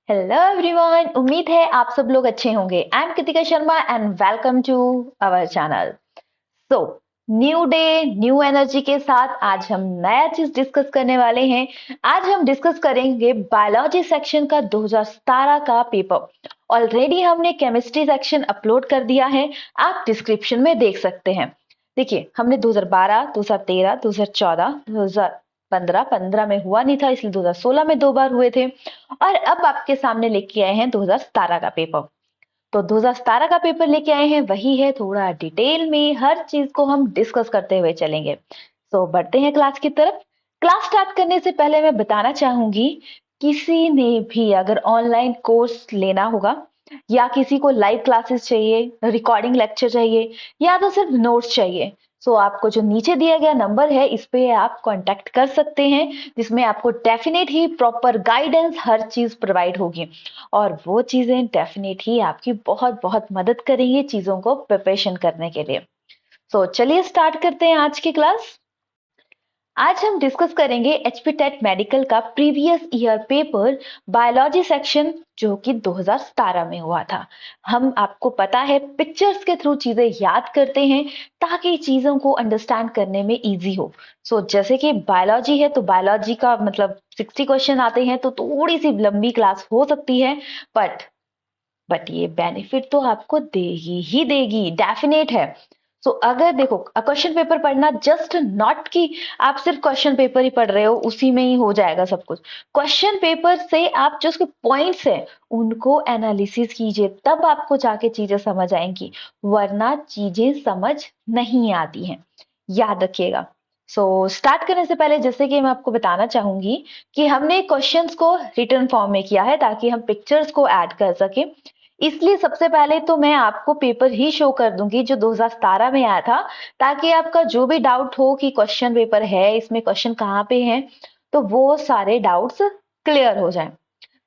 Hello everyone, उम्मीद है आप सब लोग अच्छे होंगे। I am Kritika Sharma and welcome to our channel. So new day new energy के साथ आज हम नया चीज डिस्कस करने वाले हैं। आज हम डिस्कस करेंगे बायोलॉजी सेक्शन का 2017 का पेपर। ऑलरेडी हमने केमिस्ट्री सेक्शन अपलोड कर दिया है, आप डिस्क्रिप्शन में देख सकते हैं। देखिए, हमने 2012, 2013, 2014, 2015 में हुआ नहीं था, इसलिए 2016 में 2 बार हुए थे और अब आपके सामने लेके आए हैं 2017 का पेपर। तो 2017 का पेपर लेके आए हैं, वही है, थोड़ा डिटेल में हर चीज को हम डिस्कस करते हुए चलेंगे। तो बढ़ते हैं क्लास की तरफ। क्लास स्टार्ट करने से पहले मैं बताना चाहूंगी, किसी ने भी अगर ऑनलाइन कोर्स लेना होगा या किसी को लाइव क्लासेस चाहिए, रिकॉर्डिंग लेक्चर चाहिए या तो सिर्फ नोट्स चाहिए, तो आपको जो नीचे दिया गया नंबर है इस पे आप कांटेक्ट कर सकते हैं, जिसमें आपको डेफिनेट ही प्रॉपर गाइडेंस हर चीज प्रोवाइड होगी और वो चीजें डेफिनेट ही आपकी बहुत बहुत मदद करेंगी चीजों को प्रिपरेशन करने के लिए। तो चलिए स्टार्ट करते हैं आज की क्लास। आज हम डिस्कस करेंगे एचपी टेट मेडिकल का previous year paper biology section, जो कि 2017 में हुआ था। हम, आपको पता है, पिक्चर्स के थ्रू चीजें याद करते हैं ताकि चीजों को अंडरस्टैंड करने में इजी हो। जैसे कि बायोलॉजी है तो बायोलॉजी का मतलब 60 क्वेश्चन आते हैं, तो थोड़ी सी लंबी क्लास हो सकती है, बट ये बेनिफिट तो आपको देगी ही देगी, डेफिनेट है। अगर देखो, क्वेश्चन पेपर पढ़ना जस्ट नॉट कि आप सिर्फ क्वेश्चन पेपर ही पढ़ रहे हो, उसी में ही हो जाएगा सब कुछ। क्वेश्चन पेपर से आप जो उसके पॉइंट्स हैं उनको एनालिसिस कीजिए, तब आपको जाके चीजें समझ आएंगी, वरना चीजें समझ नहीं आती हैं, याद रखिएगा। स्टार्ट करने से पहले जैसे कि मैं आपको बताना चाहूंगी कि हमने क्वेश्चंस को रिटर्न फॉर्म में किया है ताकि हम पिक्चर्स को ऐड कर सके। इसलिए सबसे पहले तो मैं आपको पेपर ही शो कर दूंगी जो 2017 में आया था, ताकि आपका जो भी डाउट हो कि क्वेश्चन पेपर है, इसमें क्वेश्चन कहाँ पे हैं, तो वो सारे डाउट्स क्लियर हो जाएं।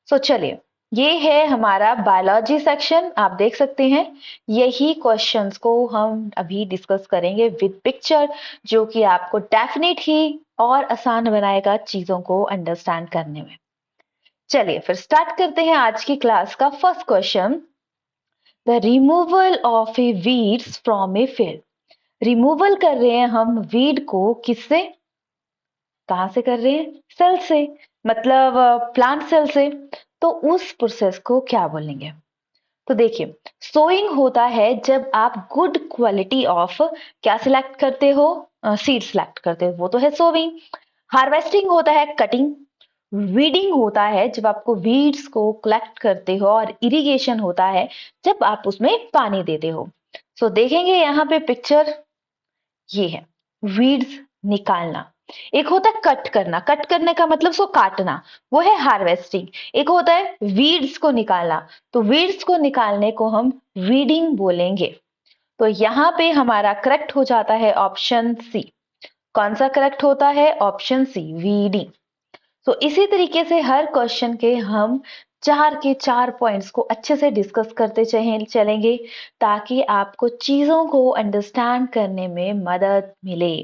चलिए, ये है हमारा बायोलॉजी सेक्शन, आप देख सकते हैं। यही क्वेश्चंस को हम अभी डिस्कस करेंगे विद पिक्चर, जो कि आपको डेफिनेट ही और आसान बनाएगा चीजों को अंडरस्टैंड करने में। चलिए फिर स्टार्ट करते हैं आज की क्लास का first question. The removal of A weeds from a field. Removal कर रहे हैं हम वीड को, किससे, कहां से कर रहे हैं, सेल से, मतलब प्लांट सेल से। तो उस प्रोसेस को क्या बोलेंगे? तो देखिए, सोइंग होता है जब आप गुड क्वालिटी ऑफ क्या सिलेक्ट करते हो, सीड सिलेक्ट करते हो, वो तो है सोइंग। हार्वेस्टिंग होता है कटिंग। वीडिंग होता है जब आपको वीड्स को कलेक्ट करते हो, और इरिगेशन होता है जब आप उसमें पानी देते हो। देखेंगे यहाँ पे पिक्चर, ये है वीड्स निकालना। एक होता है कट करना, कट करने का मतलब उसको काटना, वो है हार्वेस्टिंग। एक होता है वीड्स को निकालना, तो वीड्स को निकालने को हम वीडिंग बोलेंगे। तो यहाँ पे हमारा करेक्ट हो जाता है ऑप्शन सी। कौन सा करेक्ट होता है? Option C, weeding. इसी तरीके से हर क्वेश्चन के हम 4 के 4 पॉइंट्स को अच्छे से डिस्कस करते चलेंगे, ताकि आपको चीजों को अंडरस्टैंड करने में मदद मिले।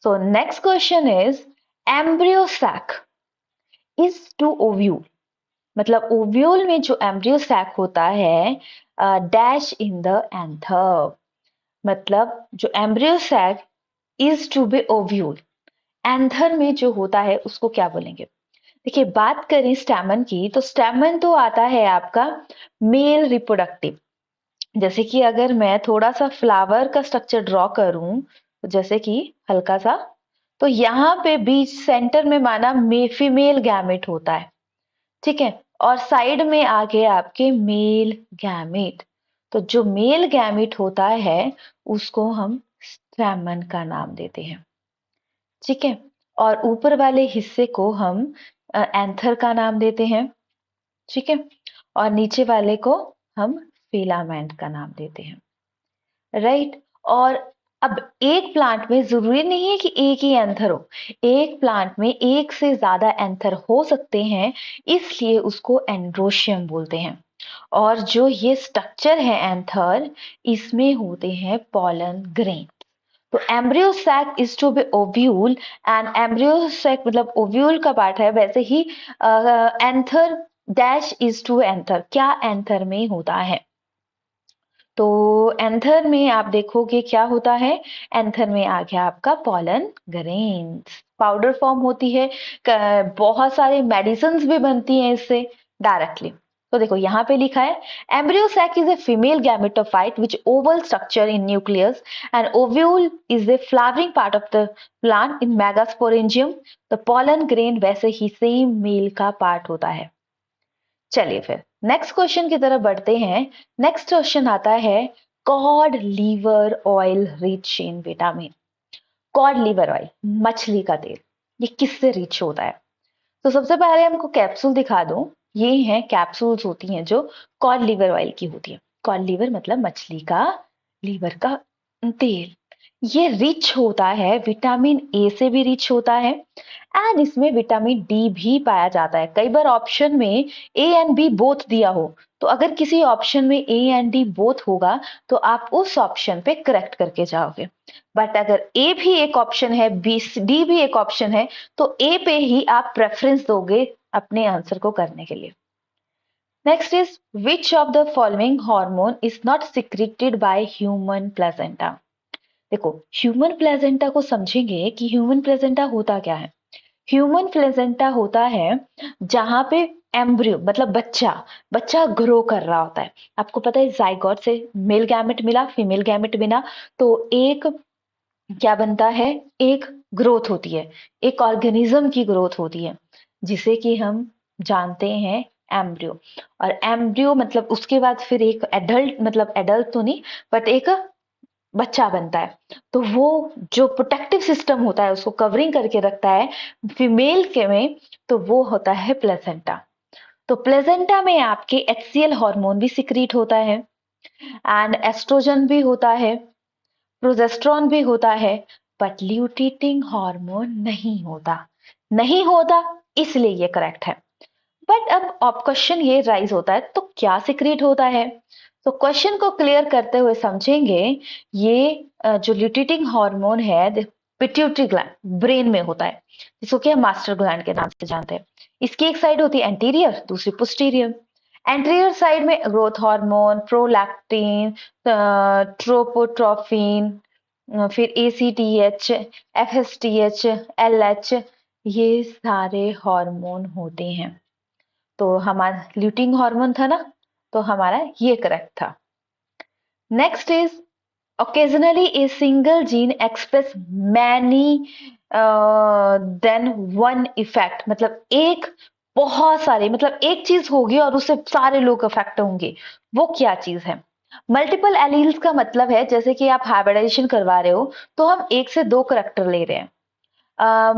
Next question is, embryo sac is to ovule. मतलब ओव्यूल में जो एम्ब्रियो सैक होता है, डैश इन द एंथर। मतलब जो embryo sac is to be ovule, anther में जो होता है उसको क्या बोलेंगे? देखिए, बात करें स्टैमन की, तो स्टैमन तो आता है आपका मेल रिप्रोडक्टिव। जैसे कि अगर मैं थोड़ा सा फ्लावर का स्ट्रक्चर ड्रॉ करूं, तो जैसे कि हल्का सा, तो यहाँ पे बीच सेंटर में माना फीमेल गैमेट होता है, ठीक है, और साइड में आगे आपके मेल गैमेट। तो जो मेल गैमेट होता है उसको हम स्टैमन का नाम देते हैं, ठीक है, और ऊपर वाले हिस्से को हम एंथर का नाम देते हैं, ठीक है, और नीचे वाले को हम फिलामेंट का नाम देते हैं, राइट। और अब एक प्लांट में जरूरी नहीं है कि एक ही एंथर हो, एक प्लांट में एक से ज्यादा एंथर हो सकते हैं, इसलिए उसको एंड्रोशियम बोलते हैं। और जो ये स्ट्रक्चर है एंथर, इसमें होते हैं पॉलन ग्रेन। तो embryo sac is to be ovule, and embryo sac मतलब ओव्यूल का पार्ट है, वैसे ही anther dash is to anther, क्या एंथर में होता है? तो एंथर में आप देखोगे क्या होता है, एंथर में आ गया आपका पॉलन ग्रेन्स, पाउडर फॉर्म होती है, बहुत सारे मेडिसिन भी बनती हैं इससे डायरेक्टली। तो देखो यहाँ पे लिखा है, embryo sac is a female gametophyte which oval structure in nucleus and ovule is a flowering part of the plant in megasporangium. तो पॉलन ग्रेन वैसे ही सेम मेल का पार्ट होता है। चलिए फिर नेक्स्ट क्वेश्चन की तरफ बढ़ते हैं। नेक्स्ट क्वेश्चन आता है, cod liver oil rich in vitamin. Cod liver oil, मछली का तेल, ये किससे रिच होता है? तो सबसे पहले हमको कैप्सूल दिखा दूं। ये हैं कैप्सूल्स होती हैं जो कॉड लीवर ऑयल की होती है। कॉड लीवर मतलब मछली का लीवर का तेल। ये रिच होता है, विटामिन ए से भी रिच होता है एंड इसमें विटामिन डी भी पाया जाता है। कई बार ऑप्शन में ए एंड बी बोथ दिया हो, तो अगर किसी ऑप्शन में ए एंड डी बोथ होगा तो आप उस ऑप्शन पे करेक्ट करके जाओगे। बट अगर ए भी एक ऑप्शन है, बी डी भी एक ऑप्शन है, तो ए पे ही आप प्रेफरेंस दोगे अपने आंसर को करने के लिए। Next is, which of the following hormone is not secreted by human placenta. देखो ह्यूमन प्लेजेंटा को समझेंगे कि ह्यूमन प्लेजेंटा होता क्या है। ह्यूमन प्लेजेंटा होता है जहां पे एम्ब्रियो मतलब बच्चा बच्चा ग्रो कर रहा होता है। आपको पता है जाइगोट से मेल गैमेट मिला, फीमेल गैमेट मिला, तो एक क्या बनता है, एक ग्रोथ होती है, एक ऑर्गेनिज्म की ग्रोथ होती है जिसे कि हम जानते हैं एम्ब्रियो। और एम्ब्रियो मतलब उसके बाद फिर एक एडल्ट, मतलब एडल्ट तो नहीं बट एक बच्चा बनता है। तो वो जो प्रोटेक्टिव सिस्टम होता है उसको कवरिंग करके रखता है फीमेल के में, तो वो होता है प्लेसेंटा। तो प्लेसेंटा में आपके एचसीएल हार्मोन भी सिक्रीट होता है एंड एस्ट्रोजन भी होता है, प्रोजेस्टेरॉन भी होता है, बट ल्यूटेटिंग हार्मोन नहीं होता। नहीं होता इसलिए ये करेक्ट है। बट अब आप क्वेश्चन ये राइज होता है, तो क्या सिक्रेट होता है? तो क्वेश्चन को क्लियर करते हुए समझेंगे। ये जो ल्यूटेटिंग हार्मोन है पिट्यूटरी ग्लैंड ब्रेन में होता है, जिसको कि हम मास्टर ग्लैंड के नाम से जानते हैं। इसकी एक साइड होती है एंटीरियर, दूसरी पोस्टीरियर। एंटीरियर साइड में ग्रोथ हार्मोन, प्रोलैक्टिन, ट्रोपोट्रोफिन, फिर एसीटीएच, एफएसटीएच, एलएच, ये सारे हार्मोन होते हैं। तो हमारा ल्यूटिंग हार्मोन था ना, तो हमारा ये करेक्ट था। Next is, occasionally a single gene express many than one effect, मतलब एक बहुत सारे, मतलब एक चीज होगी और उससे सारे लोग अफेक्ट होंगे। वो क्या चीज है? मल्टीपल एलील्स का मतलब है जैसे कि आप हाइब्रिडाइजेशन करवा रहे हो तो हम एक से दो करैक्टर ले रहे हैं।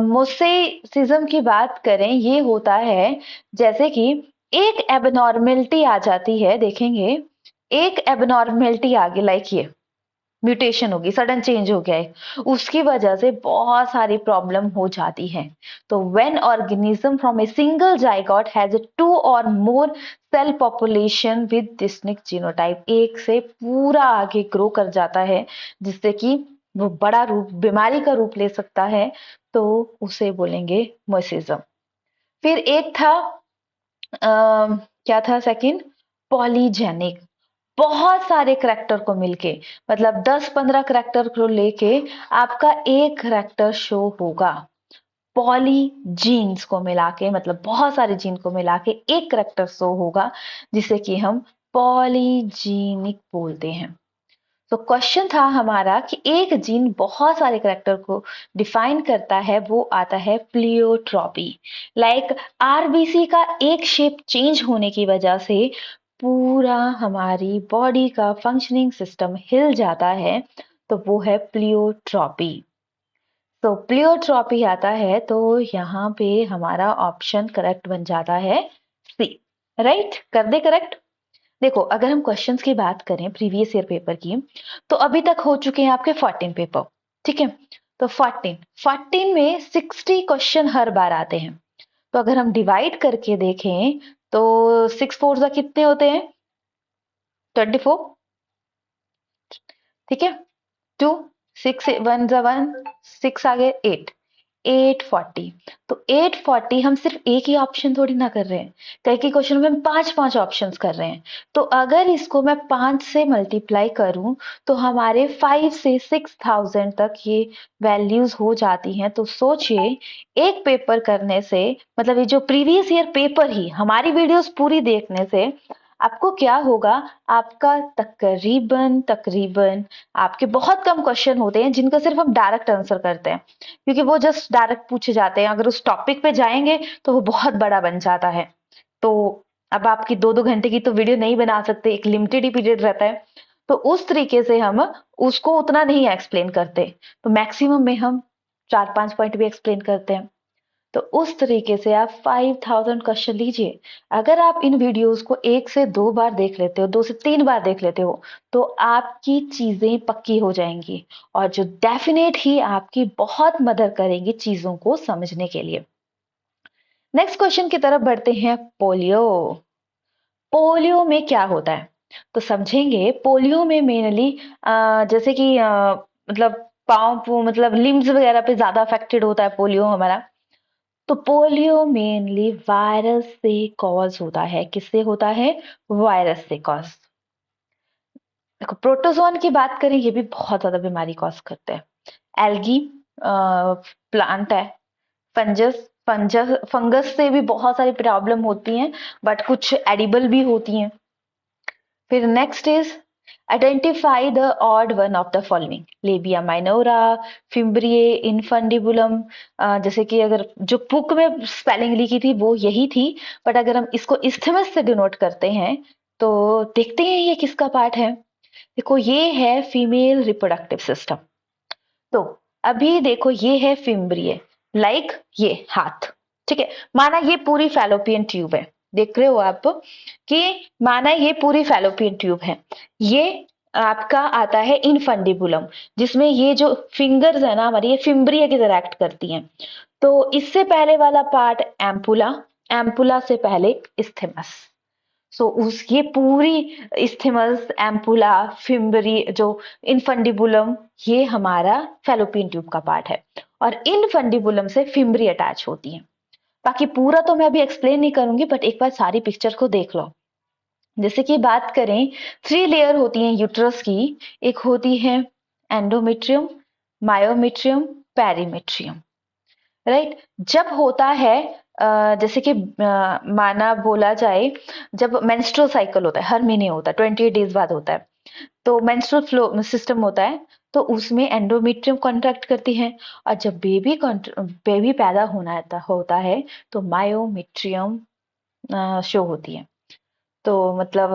मोसेसिज्म की बात करें, ये होता है जैसे कि एक एबनॉर्मेलिटी आ जाती है, देखेंगे एक एबनॉर्मेलिटी आ गई, लाइक ये म्यूटेशन होगी, सडन चेंज हो गया है, उसकी वजह से बहुत सारी प्रॉब्लम हो जाती है। तो when organism from a single zygote has two और more cell population with distinct genotype, एक से पूरा आगे ग्रो कर जाता है जिससे कि वो बड़ा रूप, बीमारी का रूप ले सकता है, तो उसे बोलेंगे मोसिज्म। फिर एक था क्या था सेकंड, पॉलीजेनिक, बहुत सारे करैक्टर को मिलके, मतलब 10-15 करैक्टर को लेके आपका एक करैक्टर शो होगा। पॉली जीन्स को मिला के, मतलब बहुत सारे जीन को मिला के एक करैक्टर शो होगा जिसे कि हम पॉलीजीनिक बोलते हैं। तो क्वेश्चन था हमारा कि एक जीन बहुत सारे करैक्टर को डिफाइन करता है, वो आता है प्लियोट्रॉपी। लाइक आरबीसी का एक शेप चेंज होने की वजह से पूरा हमारी बॉडी का फंक्शनिंग सिस्टम हिल जाता है, तो वो है प्लियोट्रॉपी। तो प्लियोट्रॉपी आता है, तो यहाँ पे हमारा ऑप्शन करेक्ट बन जाता है सी। राइट, कर दे करेक्ट। देखो अगर हम क्वेश्चंस की बात करें प्रीवियस ईयर पेपर की, तो अभी तक हो चुके हैं आपके 14 पेपर, ठीक है। तो 14 में 60 क्वेश्चन हर बार आते हैं। तो अगर हम डिवाइड करके देखें तो 6 4 जा कितने होते हैं, 24, ठीक है। 2 6 1 जा 1, 6 आ गए 8, 840। तो 840 हम सिर्फ एक ही ऑप्शन थोड़ी ना कर रहे हैं, कई कई क्वेश्चन में हम 5 ऑप्शंस कर रहे हैं। तो अगर इसको मैं 5 से मल्टीप्लाई करूं तो हमारे 5 से 6000 तक ये वैल्यूज हो जाती हैं। तो सोचिए एक पेपर करने से, मतलब ये जो प्रीवियस ईयर पेपर ही हमारी वीडियोस पूरी देखने से आपको क्या होगा, आपका तकरीबन तकरीबन आपके बहुत कम क्वेश्चन होते हैं जिनका सिर्फ हम डायरेक्ट आंसर करते हैं, क्योंकि वो जस्ट डायरेक्ट पूछे जाते हैं। अगर उस टॉपिक पे जाएंगे तो वो बहुत बड़ा बन जाता है। तो अब आपकी 2-2 घंटे की तो वीडियो नहीं बना सकते, एक लिमिटेड ही पीरियड रहता है। तो उस तरीके से हम उसको उतना नहीं एक्सप्लेन करते, तो मैक्सिमम में हम 4-5 पॉइंट भी एक्सप्लेन करते हैं। तो उस तरीके से आप 5000 क्वेश्चन लीजिए। अगर आप इन वीडियोस को 1 से 2 बार देख लेते हो, 2 से 3 बार देख लेते हो, तो आपकी चीजें पक्की हो जाएंगी और जो डेफिनेट ही आपकी बहुत मदद करेंगी चीजों को समझने के लिए। नेक्स्ट क्वेश्चन की तरफ बढ़ते हैं। पोलियो। पोलियो में क्या होता है तो समझेंगे। पोलियो में मेनली जैसे कि मतलब पाँव मतलब लिम्स वगैरह पे ज्यादा अफेक्टेड होता है पोलियो हमारा। तो पोलियो मेनली वायरस से कॉज होता है। किससे होता है? वायरस से कॉज। देखो प्रोटोजोन की बात करें, ये भी बहुत ज्यादा बीमारी कॉज करते हैं। एल्गी प्लांट है। फंजस फंजस फंगस से भी बहुत सारी प्रॉब्लम होती हैं, बट कुछ एडिबल भी होती हैं। फिर next is identify the odd one of the following. Labia minora, fimbriae, infundibulum. जैसे कि अगर जो बुक में स्पेलिंग लिखी थी वो यही थी, बट अगर हम इसको इस्थमस से डिनोट करते हैं तो देखते हैं ये किसका पार्ट है। देखो ये है फीमेल रिप्रोडक्टिव सिस्टम। तो अभी देखो ये है फिम्ब्रिए, लाइक ये हाथ, ठीक है। माना ये पूरी फैलोपियन ट्यूब है, देख रहे हो आप कि माना ये पूरी फैलोपियन ट्यूब है। ये आपका आता है इनफंडिबुलम, जिसमें ये जो फिंगर्स है ना हमारी, ये फिम्ब्रिया की तरह एक्ट करती हैं। तो इससे पहले वाला पार्ट एम्पुला, एम्पुला से पहले इस्थेमस। सो उस ये पूरी इस्थेमस, एम्पुला, फिम्बरी, जो इनफंडिबुलम, ये हमारा फैलोपियन ट्यूब का पार्ट है। और इनफंडिबुलम से फिम्बरी अटैच होती है। बाकी पूरा तो मैं अभी एक्सप्लेन नहीं करूंगी, बट एक बार सारी पिक्चर को देख लो। जैसे कि बात करें, 3 लेयर होती हैं यूट्रस की। एक होती है एंडोमेट्रियम, मायोमेट्रियम, पेरीमेट्रियम, राइट। जब होता है जैसे कि माना बोला जाए, जब मेंस्ट्रुअल साइकिल होता है, हर महीने होता है, 28 डेज बाद होता है, तो मेंस्ट्रुअल फ्लो सिस्टम होता है। तो उसमें एंडोमेट्रियम कॉन्ट्रैक्ट करती है। और जब बेबी पैदा होता है तो मायोमेट्रियम शो होती है। तो मतलब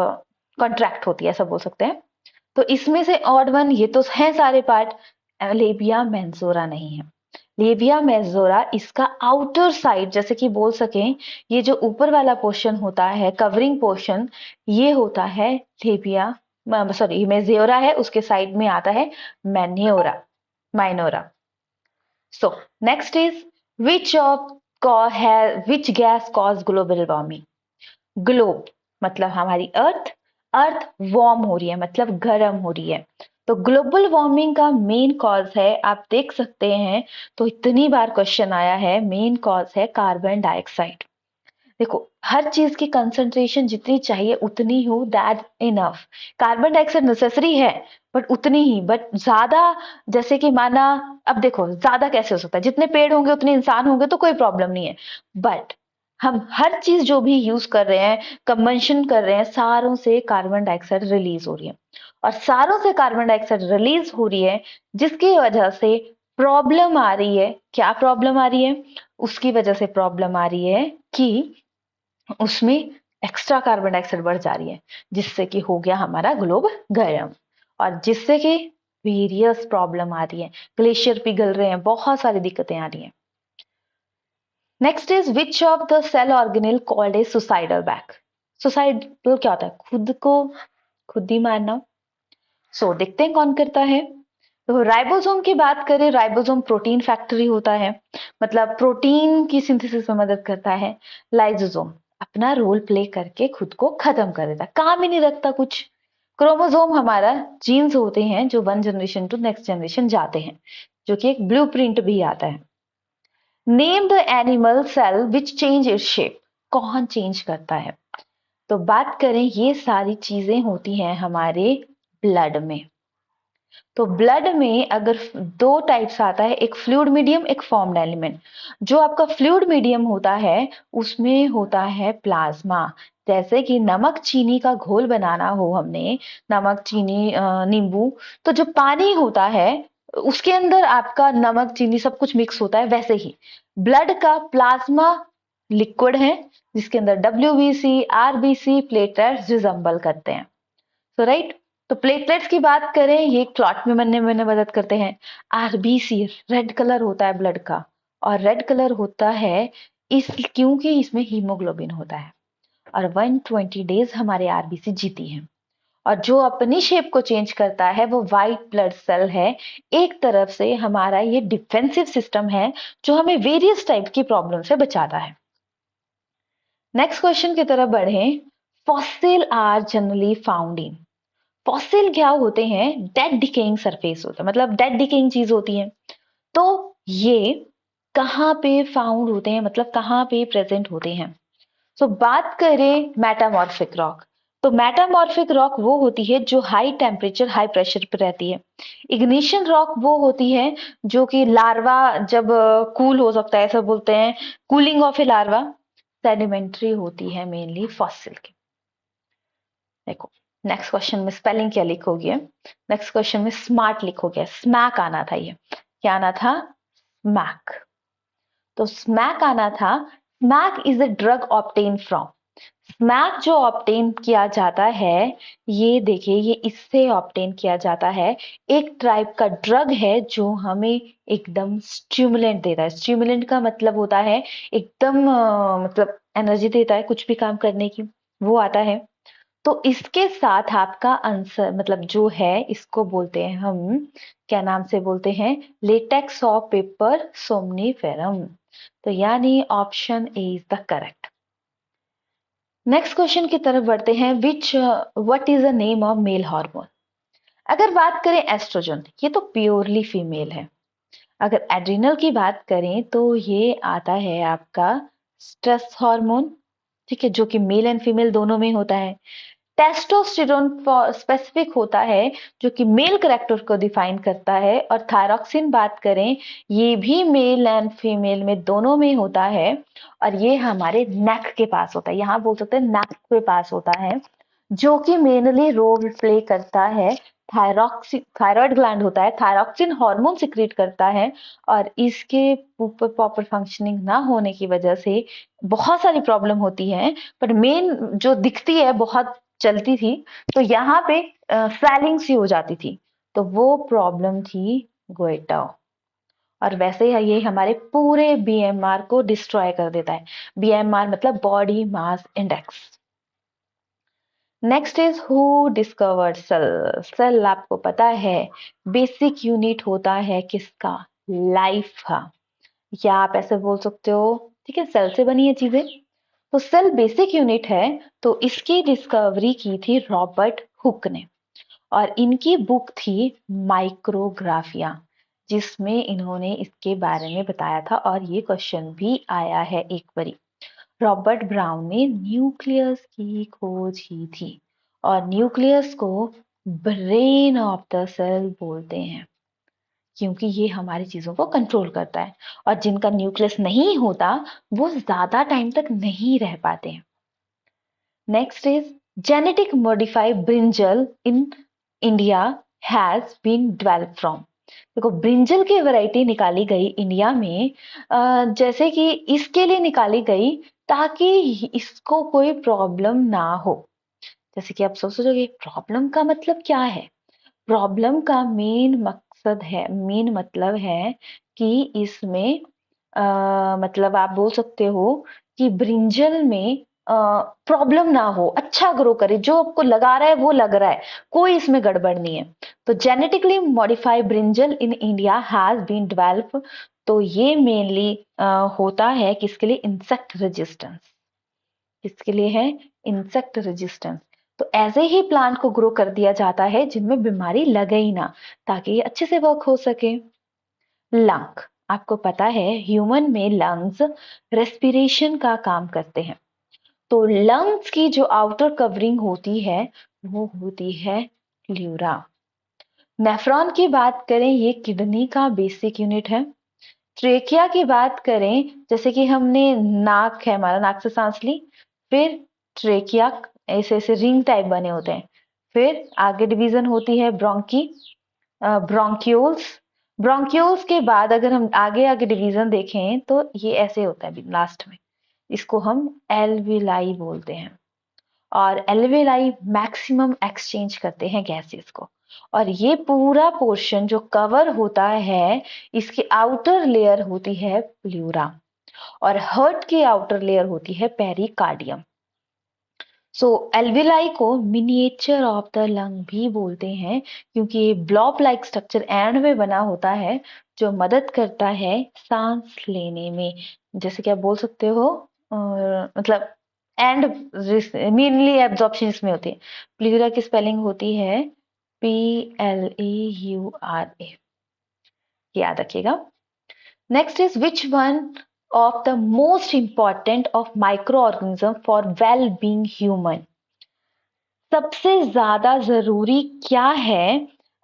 कॉन्ट्रैक्ट होती है, ऐसा बोल सकते हैं। तो इसमें से ऑड वन ये तो है सारे पार्ट। लेबिया मेंजोरा नहीं है। लेबिया मेंजोरा इसका आउटर साइड, जैसे कि बोल सकें, ये जो ऊपर वाला पोर्शन होता है, कवरिंग पोर्शन, ये होता है लेबिया, सॉरी मेंजोरा है, उसके साइड में आता है majora, minora. So next is which which gas cause global warming. Globe मतलब हमारी अर्थ, अर्थ वार्म हो रही है मतलब गर्म हो रही है। तो ग्लोबल वार्मिंग का मेन कॉज है, आप देख सकते हैं, तो इतनी बार क्वेश्चन आया है, मेन कॉज है कार्बन डाइऑक्साइड। देखो हर चीज की कंसंट्रेशन जितनी चाहिए उतनी हो, that enough. Carbon dioxide necessary है बट उतनी ही, बट ज्यादा, जैसे कि माना, अब देखो ज्यादा कैसे हो सकता है, जितने पेड़ होंगे उतने इंसान होंगे तो कोई प्रॉब्लम नहीं है। बट हम हर चीज जो भी यूज कर रहे हैं, कंबंशन कर रहे हैं, सारों से कार्बन डाइऑक्साइड रिलीज हो रही है। और सारों से कार्बन डाइऑक्साइड रिलीज हो रही है, जिसकी वजह से प्रॉब्लम आ रही है। क्या प्रॉब्लम आ रही है? उसकी वजह से प्रॉब्लम आ रही है कि उसमें एक्स्ट्रा कार्बन डाइऑक्साइड बढ़ जा रही है, जिससे कि हो गया हमारा ग्लोब गर्म, और जिससे कि वेरियस प्रॉब्लम आ रही है, ग्लेशियर पिघल रहे हैं, बहुत सारी दिक्कतें आ रही हैं। Next is which of the cell organelle called a suicidal bag. Suicidal क्या होता है? खुद को खुद ही मारना। देखते हैं कौन करता है। तो राइबोसोम की बात करें, राइबोसोम प्रोटीन फैक्ट्री होता है, मतलब प्रोटीन की सिंथेसिस में मदद करता है। लाइसोसोम अपना रोल प्ले करके खुद को खत्म कर देता है, काम ही नहीं रखता कुछ। क्रोमोसोम हमारा जीन्स होते हैं जो 1 जनरेशन टू नेक्स्ट जनरेशन जाते हैं, जो कि एक ब्लूप्रिंट भी आता है। Name the animal cell which change its shape. कौन चेंज करता है? तो बात करें, ये सारी चीजें होती हैं हमारे ब्लड में। तो ब्लड में अगर दो टाइप्स आता है, एक फ्लूइड मीडियम, एक फॉर्म्ड एलिमेंट। जो आपका फ्लूइड मीडियम होता है उसमें होता है प्लाज्मा। जैसे कि नमक चीनी का घोल बनाना हो हमने, नमक चीनी नींबू, तो जो पानी होता है उसके अंदर आपका नमक चीनी सब कुछ मिक्स होता है, वैसे ही ब्लड का प्लाज्मा लिक्विड है जिसके अंदर डब्ल्यूबीसी, आरबीसी, प्लेटलेट्स रिजम्बल करते हैं। तो राइट, तो प्लेटलेट्स की बात करें, ये क्लॉट में बनने में मदद करते हैं। आरबीसी रेड कलर होता है ब्लड का, और रेड कलर होता है इस क्योंकि इसमें हीमोग्लोबिन होता है। और 120 डेज हमारे आरबीसी जीती हैं। और जो अपनी शेप को चेंज करता है वो व्हाइट ब्लड सेल है। एक तरफ से हमारा ये डिफेंसिव सिस्टम है जो हमें वेरियस टाइप की प्रॉब्लम से बचाता है। नेक्स्ट क्वेश्चन की तरफ बढ़ें। Fossil are generally found in. Fossil क्या होते हैं? डेड डिकेइंग सरफेस होता है, मतलब डेड डिकेइंग चीज होती है। तो ये कहाँ पे फाउंड होते हैं, मतलब कहाँ पे प्रेजेंट होते हैं? सो बात करें मेटामॉर्फिक रॉक, तो मेटामॉर्फिक रॉक वो होती है जो हाई टेम्परेचर हाई प्रेशर पे रहती है। इग्निशन रॉक वो होती है जो कि लार्वा जब कूल हो सकता है, ऐसा बोलते हैं cooling of A larva. Sedimentary होती है मेनली फॉसिल की। देखो, नेक्स्ट क्वेश्चन में स्पेलिंग क्या लिखोगे? नेक्स्ट क्वेश्चन में स्मार्ट लिखोगे, स्मैक आना था। ये क्या आना था? स्मैक। तो स्मैक आना था। Smack is a drug obtain from. Smack जो ऑब्टेन किया जाता है, ये देखिए, ये इससे ऑब्टेन किया जाता है। एक टाइप का ड्रग है जो हमें एकदम स्टिमुलेंट देता है। स्टिमुलेंट का मतलब होता है एकदम मतलब एनर्जी देता है कुछ भी काम करने की, वो आता है। तो इसके साथ आपका आंसर मतलब जो है इसको बोलते हैं हम, क्या नाम से बोलते हैं? Latex of paper somniferum. तो यानी option A is the correct. Next question की तरफ बढ़ते हैं। विच what is the name of male hormone? अगर बात करें एस्ट्रोजन, ये तो प्योरली फीमेल है। अगर एड्रिनल की बात करें तो ये आता है आपका स्ट्रेस हार्मोन, ठीक है, जो कि मेल एंड फीमेल दोनों में होता है। टेस्टोस्टेरोन स्पेसिफिक होता है जो कि मेल करेक्टर को डिफाइन करता है। और थायरॉक्सिन बात करें, ये भी मेल एंड फीमेल में दोनों में होता है। और ये हमारे नेक के पास होता है, यहाँ बोल सकते हैं नेक के पास होता है, जो कि मेनली रोल प्ले करता है। थायराइड ग्लैंड होता है, थायरॉक्सिन हार्मोन सिक्रीट करता है। और इसके प्रॉपर फंक्शनिंग ना होने की वजह से बहुत सारी प्रॉब्लम होती है। पर मेन जो दिखती है बहुत चलती थी, तो यहाँ पे स्वेलिंग सी हो जाती थी, तो वो प्रॉब्लम थी गोएटा। और वैसे ही ये हमारे पूरे बीएमआर को डिस्ट्रॉय कर देता है। बीएमआर मतलब body mass index. Next is who discovered cell? Cell आपको पता है बेसिक यूनिट होता है किसका? लाइफ का। या आप ऐसे बोल सकते हो, ठीक है, सेल से बनी है चीजें, तो सेल बेसिक यूनिट है। तो इसकी डिस्कवरी की थी रॉबर्ट हुक ने। और इनकी बुक थी माइक्रोग्राफिया, जिसमें इन्होंने इसके बारे में बताया था। और ये क्वेश्चन भी आया है एक बारी। रॉबर्ट ब्राउन ने न्यूक्लियस की खोज की थी। और न्यूक्लियस को ब्रेन ऑफ द सेल बोलते हैं, क्योंकि ये हमारी चीजों को कंट्रोल करता है। और जिनका न्यूक्लियस नहीं होता वो ज्यादा टाइम तक नहीं रह पाते हैं। Next is genetic modified brinjal in India has been developed from. देखो, ब्रिंजल की वैरायटी निकाली गई इंडिया में, जैसे कि इसके लिए निकाली गई ताकि इसको कोई प्रॉब्लम ना हो। जैसे कि आप सोचोगे प्रॉब्लम का मतलब क्या है? प्रॉब्लम का मेन मकसद है, मेन मतलब है कि इसमें मतलब आप बोल सकते हो कि ब्रिंजल में प्रॉब्लम ना हो, अच्छा ग्रो करे, जो आपको लगा रहा है वो लग रहा है, कोई इसमें गड़बड़ नहीं है। तो genetically modified brinjal in India has been develop. तो ये मेनली होता है किसके लिए? Insect resistance. किसके लिए है? Insect resistance. तो ऐसे ही प्लांट को ग्रो कर दिया जाता है जिनमें बीमारी लगे ही ना, ताकि ये अच्छे से वर्क हो सके। लंग, आपको पता है ह्यूमन में लंग्स रेस्पिरेशन का काम करते हैं। तो लंग्स की जो आउटर कवरिंग होती है वो होती है प्लूरा। नेफ्रॉन की बात करें, ये किडनी का बेसिक यूनिट है। ट्रेकिया की बात करें, जैसे कि हमने नाक है हमारा, नाक से सांस ली, फिर ट्रेकिया ऐसे ऐसे रिंग टाइप बने होते हैं। फिर आगे डिवीजन होती है ब्रोंकी, ब्रोंक्यूल्स। ब्रोंक्यूल्स के बाद अगर हम आगे आगे डिवीजन देखें तो ये ऐसे होता है लास्ट में, इसको हम एल्विलाई बोलते हैं। और एल्विलाई मैक्सिमम एक्सचेंज करते हैं गैसेस को। और ये पूरा पोर्शन जो कवर होता है, इसकी आउटर लेयर होती है प्लूरा, और हार्ट की आउटर लेयर होती है पेरिकार्डियम। सो एल्विलाई को मिनिएचर ऑफ द लंग भी बोलते हैं, क्योंकि ये ब्लॉब लाइक स्ट्रक्चर एंड में बना होता है जो मदद करता है सांस लेने में। जैसे कि आप बोल सकते हो मतलब एंड मेनली एब्जॉर्प्शन इसमें होती है। प्लूरा की स्पेलिंग होती है PLEURA, याद रखिएगा। Next is which one of the most important of microorganism for well-being human। सबसे ज्यादा जरूरी क्या है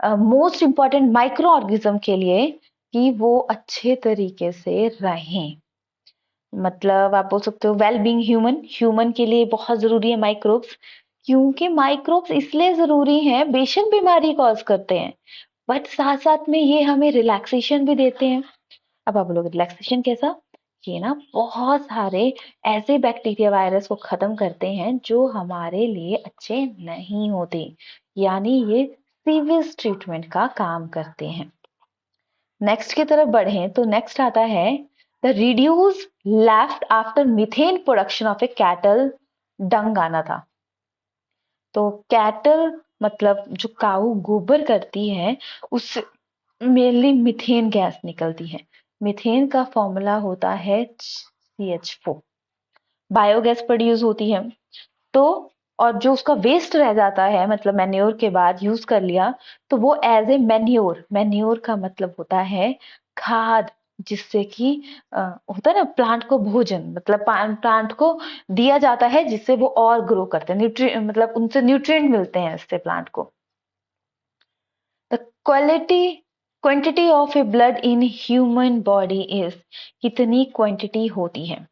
मोस्ट इंपॉर्टेंट माइक्रो ऑर्गेनिज्म के लिए कि वो अच्छे तरीके से रहें। मतलब आप बोल सकते हो वेल बीइंग ह्यूमन, ह्यूमन के लिए बहुत जरूरी है माइक्रोब्स। क्योंकि माइक्रोब्स इसलिए जरूरी हैं, बेशक बीमारी कॉज करते हैं बट साथ साथ में ये हमें रिलैक्सेशन भी देते हैं। अब आप बोलोगे रिलैक्सेशन कैसा? ये ना बहुत सारे ऐसे बैक्टीरिया वायरस को खत्म करते हैं जो हमारे लिए अच्छे नहीं होते, यानी ये सीवेज ट्रीटमेंट का काम करते हैं। नेक्स्ट की तरफ बढ़े तो नेक्स्ट आता है the reduce left after methane production of A cattle डंग आना था। तो कैटल मतलब जो काऊ गोबर करती है उससे मेनली मीथेन गैस निकलती है। मीथेन का फॉर्मूला होता है CH4। बायोगैस प्रोड्यूस होती है। तो और जो उसका वेस्ट रह जाता है, मतलब मैन्योर के बाद यूज कर लिया, तो वो एज ए मैन्योर, मैन्योर का मतलब होता है खाद, जिससे कि होता है ना प्लांट को भोजन, मतलब प्लांट को दिया जाता है जिससे वो और ग्रो करते हैं, मतलब उनसे न्यूट्रिएंट मिलते हैं इससे प्लांट को। The quantity of A blood in human body is, कितनी क्वांटिटी होती है?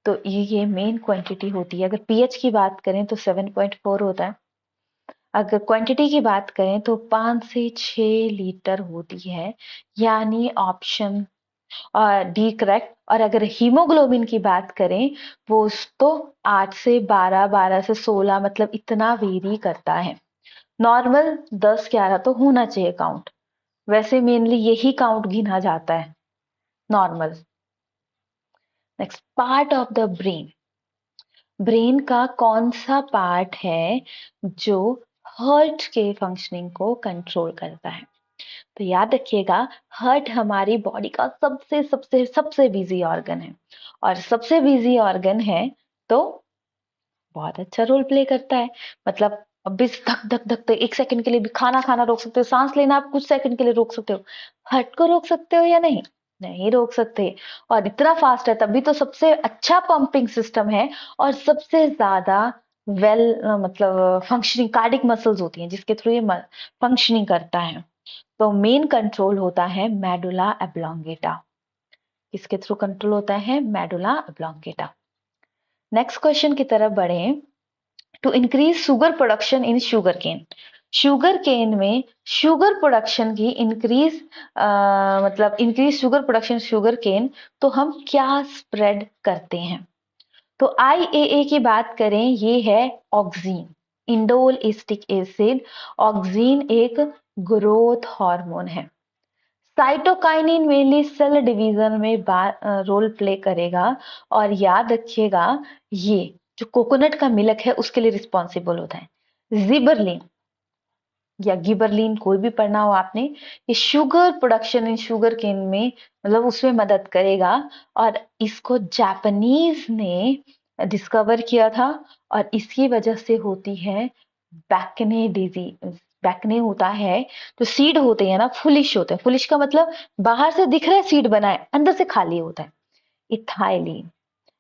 तो ये मेन क्वांटिटी होती है। अगर पीएच की बात करें तो 7.4 होता है। अगर क्वांटिटी की बात करें तो 5 से 6 लीटर होती है, यानी ऑप्शन डी करेक्ट। और अगर हीमोग्लोबिन की बात करें वो तो 8 से 12, 12 से 16, मतलब इतना वेरी करता है। नॉर्मल 10, 11 तो होना चाहिए काउंट, वैसे मेनली यही काउंट गिना जाता है normal. Next, part of the brain. Brain का कौन सा पार्ट है जो हार्ट के फंक्शनिंग को कंट्रोल करता है? तो याद रखिएगा, हार्ट हमारी बॉडी का सबसे सबसे सबसे बिजी ऑर्गन है, और सबसे बिजी ऑर्गन है तो बहुत अच्छा रोल प्ले करता है। मतलब अब भी धक धक धक धक एक सेकंड के लिए भी खाना खाना रोक सकते हो, सांस लेना आप कुछ सेकंड के लिए रोक सकते हो, हार्ट को रोक सकते हो या नहीं? नहीं रोक सकते। और इतना फास्ट है, तभी तो सबसे अच्छा पंपिंग सिस्टम है, और सबसे ज्यादा वेल मतलब फंक्शनिंग कार्डिक मसल्स होती हैं जिसके थ्रू ये फंक्शनिंग करता है। तो मेन कंट्रोल होता है मेडुला ऑब्लोंगेटा। किसके थ्रू कंट्रोल होता है? Medulla oblongata. नेक्स्ट क्वेश्चन की तरफ बढ़े। To increase sugar production in sugarcane. Sugarcane में शुगर प्रोडक्शन की इंक्रीज मतलब increase sugar production sugarcane, तो हम क्या स्प्रेड करते हैं? तो IAA की बात करें, ये है oxygen, indole acetic acid. Oxygen एक ग्रोथ हार्मोन है। साइटोकाइनिन मेनली सेल डिवीजन में रोल प्ले करेगा। और याद रखिएगा, ये जो कोकोनट का मिल्क है उसके लिए रिस्पॉन्सिबल होता है। जिबरलिन या गिबरलिन, कोई भी पढ़ना हो आपने, ये sugar production in sugarcane में मतलब उसमें मदद करेगा। और इसको जापानीज ने डिस्कवर किया था, और इसकी वजह से होती है बैकने डिजीज। बैकने होता है, जो सीड होते हैं ना फुलिश होते हैं। फुलिश का मतलब बाहर से दिख रहा है सीड बना है, अंदर से खाली होता है। इथाइलिन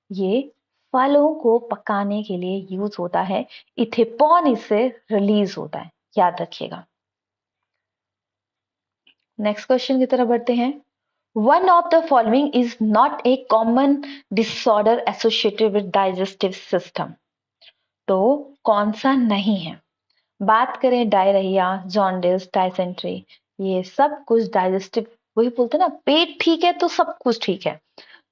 ये फलों को पकाने के लिए यूज होता है। इथेपॉन इससे रिलीज होता है, याद रखिएगा। नेक्स्ट क्वेश्चन की तरफ बढ़ते हैं। One of the following is not a common disorder associated with digestive system. तो कौन सा नहीं है? बात करें डायरिया, जॉन्डिस, डायसेंट्री, ये सब कुछ डाइजेस्टिव, वही बोलते हैं ना, पेट ठीक है तो सब कुछ ठीक है।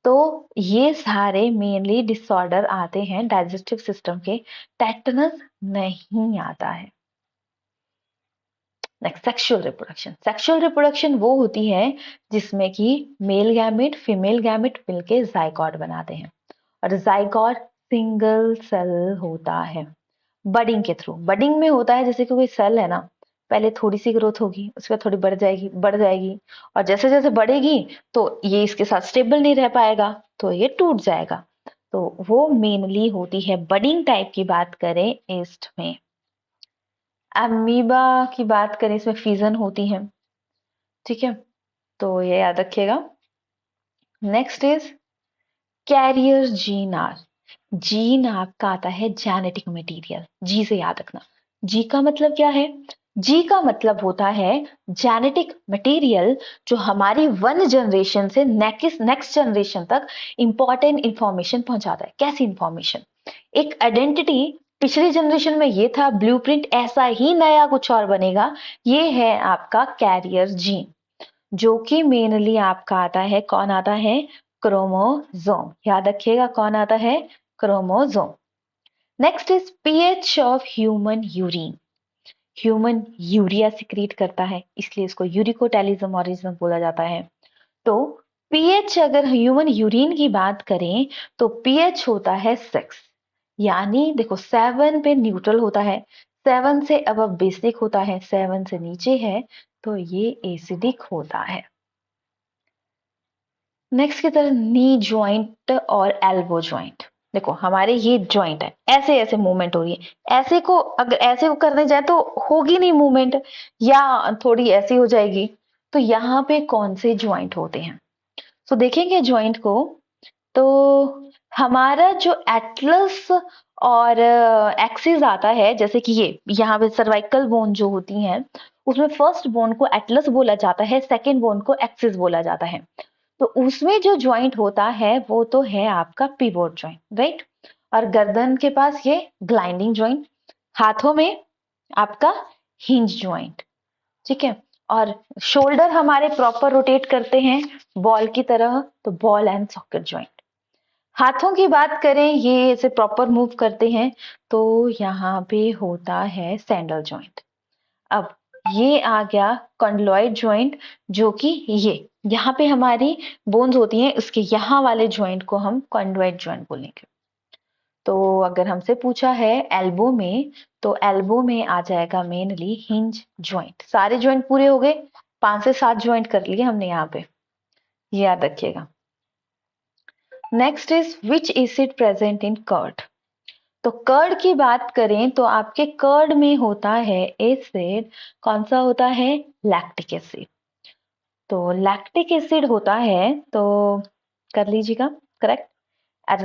तो ये सारे मेनली डिसऑर्डर आते हैं डाइजेस्टिव सिस्टम के। टेटनस नहीं आता है। Next, sexual reproduction. Sexual reproduction वो होती है जिसमें कि मेल गैमेट फीमेल गैमेट मिलके जाइगोट बनाते हैं, और जाइगोट सिंगल सेल होता है। बडिंग के थ्रू, बडिंग में होता है जैसे कि कोई सेल है ना, पहले थोड़ी सी ग्रोथ होगी, उसके बाद थोड़ी बढ़ जाएगी, और जैसे जैसे बढ़ेगी तो ये इसके साथ स्टेबल नहीं रह पाएगा, तो ये टूट जाएगा। तो वो मेनली होती है बडिंग टाइप की बात करें ईस्ट में। अमीबा की बात करें, इसमें फ्यूजन होती है, ठीक है, तो ये याद रखिएगा। Next is carrier gene are. Gene आपका आता है जेनेटिक मटेरियल, जी से याद रखना। जी का मतलब क्या है? जी का मतलब होता है जेनेटिक मटेरियल जो हमारी वन जनरेशन से नेक्स्ट जनरेशन तक इंपॉर्टेंट इंफॉर्मेशन पहुंचाता है। कैसी इंफॉर्मेशन? एक आइडेंटिटी पिछली जनरेशन में ये था, ब्लूप्रिंट ऐसा ही नया कुछ और बनेगा, ये है आपका कैरियर जीन, जो कि मेनली आपका आता है, कौन आता है? क्रोमोसोम। याद रखिएगा कौन आता है? Chromosome. Next is pH of human urine. Human urea secrete करता है, इसलिए इसको यूरिकोटैलिज्म ऑरिजिन बोला जाता है। तो पीएच, अगर ह्यूमन यूरिन की बात करें तो पीएच होता है 6, यानी देखो 7 पे न्यूट्रल होता है, 7 से अब बेसिक होता है, 7 से नीचे है तो ये एसिडिक होता है। नेक्स्ट की तरह नी ज्वाइंट और एल्बो ज्वाइंट। देखो हमारे ये ज्वाइंट है, ऐसे ऐसे मूवमेंट हो रही है, ऐसे को अगर ऐसे को करने जाए तो होगी नहीं मूवमेंट, या थोड़ी ऐसी हो जाएगी। तो यहाँ पे कौन से ज्वाइंट होते हैं? तो देखेंगे ज्वाइंट को, तो हमारा जो एटलस और एक्सिस आता है, जैसे कि ये यहाँ पे सर्वाइकल बोन जो होती हैं, उसमें फर्स्ट बोन को एटलस बोला जाता है, सेकेंड बोन को एक्सिस बोला जाता है। तो उसमें जो ज्वाइंट होता है वो तो है आपका पिवोट ज्वाइंट, राइट। और गर्दन के पास ये ग्लाइंडिंग ज्वाइंट, हाथों में आपका हिंज ज्वाइंट, ठीक है। और शोल्डर हमारे प्रॉपर रोटेट करते हैं बॉल की तरह, तो बॉल एंड सॉकेट ज्वाइंट। हाथों की बात करें, ये ऐसे प्रॉपर मूव करते हैं, तो यहाँ पे होता है सैंडल ज्वाइंट। अब ये आ गया कॉन्डलॉइड ज्वाइंट, जो कि ये यहाँ पे हमारी बोन्स होती हैं, इसके यहाँ वाले ज्वाइंट को हम कॉन्डलॉइड ज्वाइंट बोलेंगे। तो अगर हमसे पूछा है एल्बो में, तो एल्बो में आ जाएगा मेनली हिंज ज्वाइंट। सारे ज्वाइंट पूरे हो गए, 5 से 7 ज्वाइंट कर लिए हमने यहाँ पे, ये याद रखिएगा। Next is which acid present in curd. तो कर्ड की बात करें तो आपके कर्ड में होता है एसिड, कौन सा होता है? Lactic acid. तो लैक्टिक एसिड होता है, तो कर लीजिएगा correct.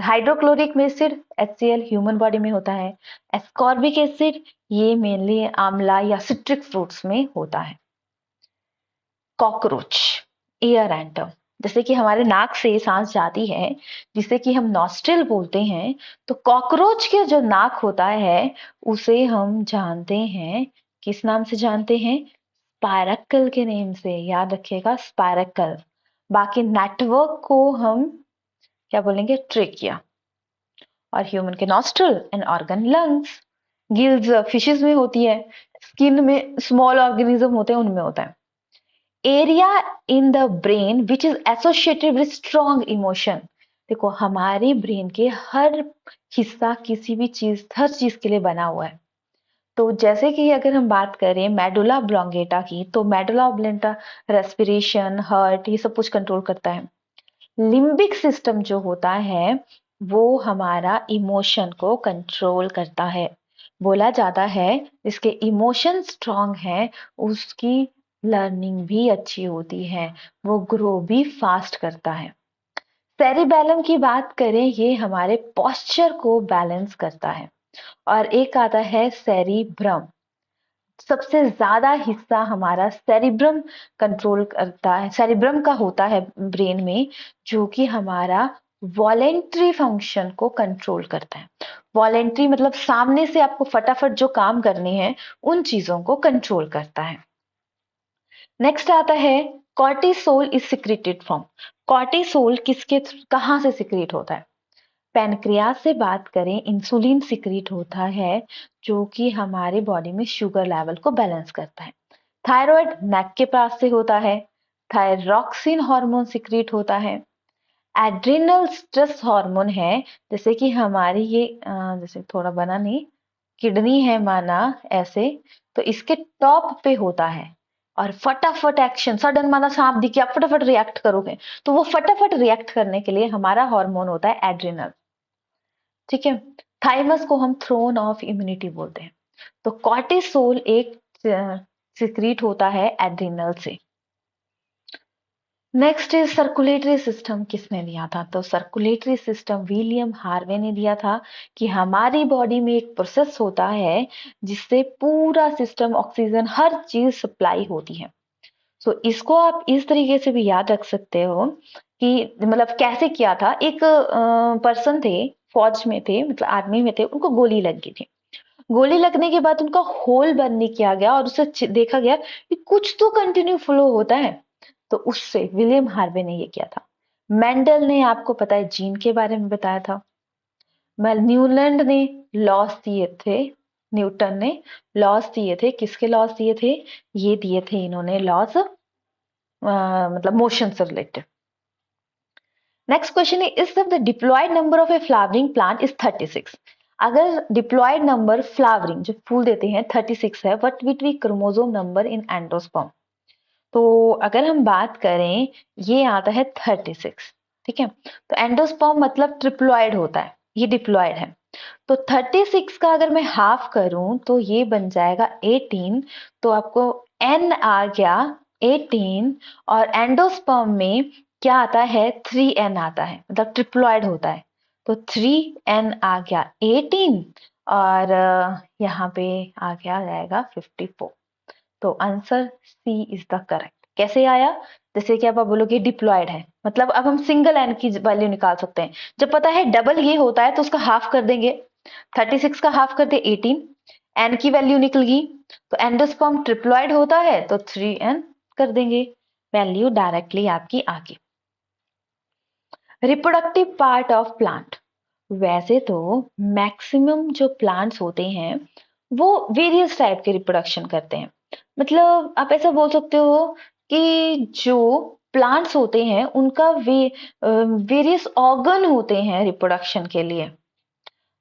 Hydrochloric acid HCl human body में होता है। एस्कॉर्बिक एसिड ये मेनली आंवला या सिट्रिक फ्रूट्स में होता है। कॉकरोच, एयर एंटर, जैसे कि हमारे नाक से सांस जाती है जिसे कि हम नॉस्ट्रिल बोलते हैं, तो कॉकरोच के जो नाक होता है उसे हम जानते हैं, किस नाम से जानते हैं? स्पायरकल के नेम से, याद रखिएगा स्पायरकल। बाकी नेटवर्क को हम क्या बोलेंगे? ट्रेकिया। और ह्यूमन के nostril and organ lungs. Gills fishes में होती है, स्किन में स्मॉल ऑर्गेनिज्म होते हैं उनमें होता है। Area in the brain which is associated with strong emotion. देखो हमारे ब्रेन के हर हिस्सा किसी भी चीज, हर चीज के लिए बना हुआ है। तो जैसे कि अगर हम बात करें मेडुला ऑब्लोंगेटा की, तो मेडुला ऑब्लोंगेटा रेस्पिरेशन, हार्ट, ये सब कुछ कंट्रोल करता है। लिम्बिक सिस्टम जो होता है वो हमारा इमोशन को कंट्रोल करता है। बोला जाता है जिसके इमोशन स्ट्रांग है उसकी लर्निंग भी अच्छी होती है, वो ग्रो भी फास्ट करता है। सेरिबेलम की बात करें, ये हमारे पोस्चर को बैलेंस करता है। और एक आता है सेरिब्रम। सबसे ज्यादा हिस्सा हमारा सेरिब्रम कंट्रोल करता है, सेरिब्रम का होता है ब्रेन में, जो कि हमारा वॉलेंट्री फंक्शन को कंट्रोल करता है। वॉलेंट्री मतलब सामने से आपको फटाफट जो काम करने हैं उन चीजों को कंट्रोल करता है। नेक्स्ट आता है cortisol is secreted from. Cortisol किसके कहाँ से सिक्रेट होता है? पैनक्रियास से बात करें, इंसुलिन सिक्रीट होता है जो कि हमारे बॉडी में शुगर लेवल को बैलेंस करता है। थायराइड नेक के पास से होता है। थायरॉक्सिन हार्मोन सिक्रीट होता है। एड्रिनल स्ट्रेस हार्मोन है, जैसे कि हमारी ये जैसे थोड़ा बना नहीं, किडनी है माना ऐसे, तो इसके टॉप पे होता है। और फटाफट एक्शन, सडन माना सांप दिख गया, आप फटाफट रिएक्ट करोगे, तो वो फटाफट रिएक्ट करने के लिए हमारा हार्मोन होता है एड्रिनल। ठीक है। थाइमस को हम थ्रोन ऑफ इम्यूनिटी बोलते हैं। तो कॉर्टिसोल एक सिक्रीट होता है एड्रिनल से। Next is circulatory system. किसने दिया था? तो सर्कुलेटरी सिस्टम विलियम हार्वे ने दिया था कि हमारी बॉडी में एक प्रोसेस होता है जिससे पूरा सिस्टम, ऑक्सीजन, हर चीज सप्लाई होती है। सो इसको आप इस तरीके से भी याद रख सकते हो कि मतलब कैसे किया था। एक पर्सन थे, फौज में थे, मतलब आर्मी में थे, उनको गोली लग गई थी। गोली लगने के बाद उनका होल बंद नहीं किया गया और उससे देखा गया कि कुछ तो कंटिन्यू फ्लो होता है। तो उससे विलियम हार्वे ने ये किया था। मेंडल ने, आपको पता है, जीन के बारे में बताया था। न्यूलैंड ने लॉस दिए थे, न्यूटन ने लॉस दिए थे। किसके लॉस दिए थे? ये दिए थे इन्होंने लॉस, मतलब मोशन से रिलेटेड। नेक्स्ट क्वेश्चन है, is the diploid number of a flowering plant is 36। अगर डिप्लॉयड नंबर फ्लावरिंग जो फूल देते हैं 36 है, what will be chromosome number in endosperm? तो अगर हम बात करें, ये आता है 36। ठीक है। तो एंडोस्पर्म मतलब ट्रिप्लॉयड होता है, ये डिप्लॉयड है। तो 36 का अगर मैं हाफ करूं तो ये बन जाएगा 18। तो आपको n आ गया 18। और एंडोस्पर्म में क्या आता है? 3n आता है, मतलब ट्रिप्लॉयड होता है। तो 3n आ गया 18। और यहाँ पे आ गया जाएगा 54। तो answer C is the correct. कैसे आया? जैसे कि अब आप बोलोगे डिप्लॉयड है, मतलब अब हम सिंगल एन की वैल्यू निकाल सकते हैं। जब पता है डबल ये होता है तो उसका हाफ कर देंगे। 36 का हाफ कर दे 18, एन की वैल्यू निकल गई। तो एंडोस्पर्म ट्रिप्लॉयड होता है तो 3n कर देंगे, वैल्यू डायरेक्टली आपकी आ गई। Reproductive part of plant. वैसे तो मैक्सिमम जो प्लांट्स होते हैं वो वेरियस टाइप के रिप्रोडक्शन करते हैं। मतलब आप ऐसा बोल सकते हो कि जो प्लांट्स होते हैं उनका वेरियस ऑर्गन होते हैं रिप्रोडक्शन के लिए।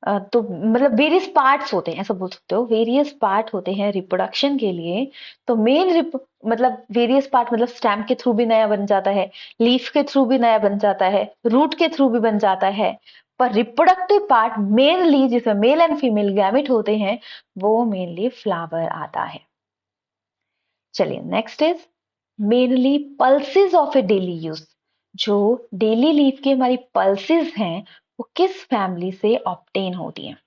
तो मतलब वेरियस पार्ट्स होते हैं, ऐसा बोल सकते हो, वेरियस पार्ट होते हैं रिप्रोडक्शन के लिए। तो मतलब वेरियस पार्ट मतलब स्टेम के थ्रू भी नया बन जाता है, लीफ के थ्रू भी नया बन जाता है, रूट के थ्रू भी बन जाता है। पर रिप्रोडक्टिव पार्ट मेनली जिसमें मेल एंड फीमेल गैमेट होते हैं वो मेनली फ्लावर आता है। चलिए next is mainly pulses of A daily use. जो डेली लीफ की हमारी पल्सेस हैं वो किस फैमिली से ऑब्टेन होती हैं?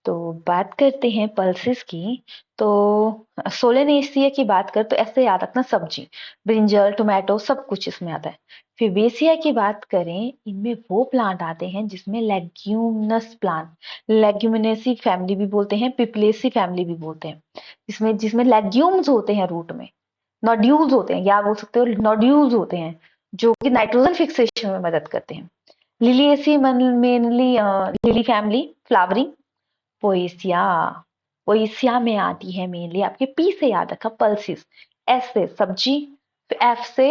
तो बात करते हैं पल्सेस की। तो सोलेनेसिया की बात कर तो ऐसे याद रखना, सब्जी, ब्रिंजल, टोमेटो, सब कुछ इसमें आता है। फिबेसिया की बात करें, इनमें वो प्लांट आते हैं जिसमें लेग्यूमिनस प्लांट, लेग्यूमिनेसी फैमिली भी बोलते हैं, पिपलेसी फैमिली भी बोलते हैं, जिसमें जिसमें लेग्यूम्स होते हैं रूट में, नोड्यूल्स होते हैं, या बोल सकते हो नोड्यूल्स होते हैं जो कि नाइट्रोजन फिक्सेशन में मदद करते हैं। Liliaceae mainly lily family flowering. Poaceae, Poaceae में आती है मेनली, आपके पी से याद रखा पल्सिस, एस से सब्जी, एफ से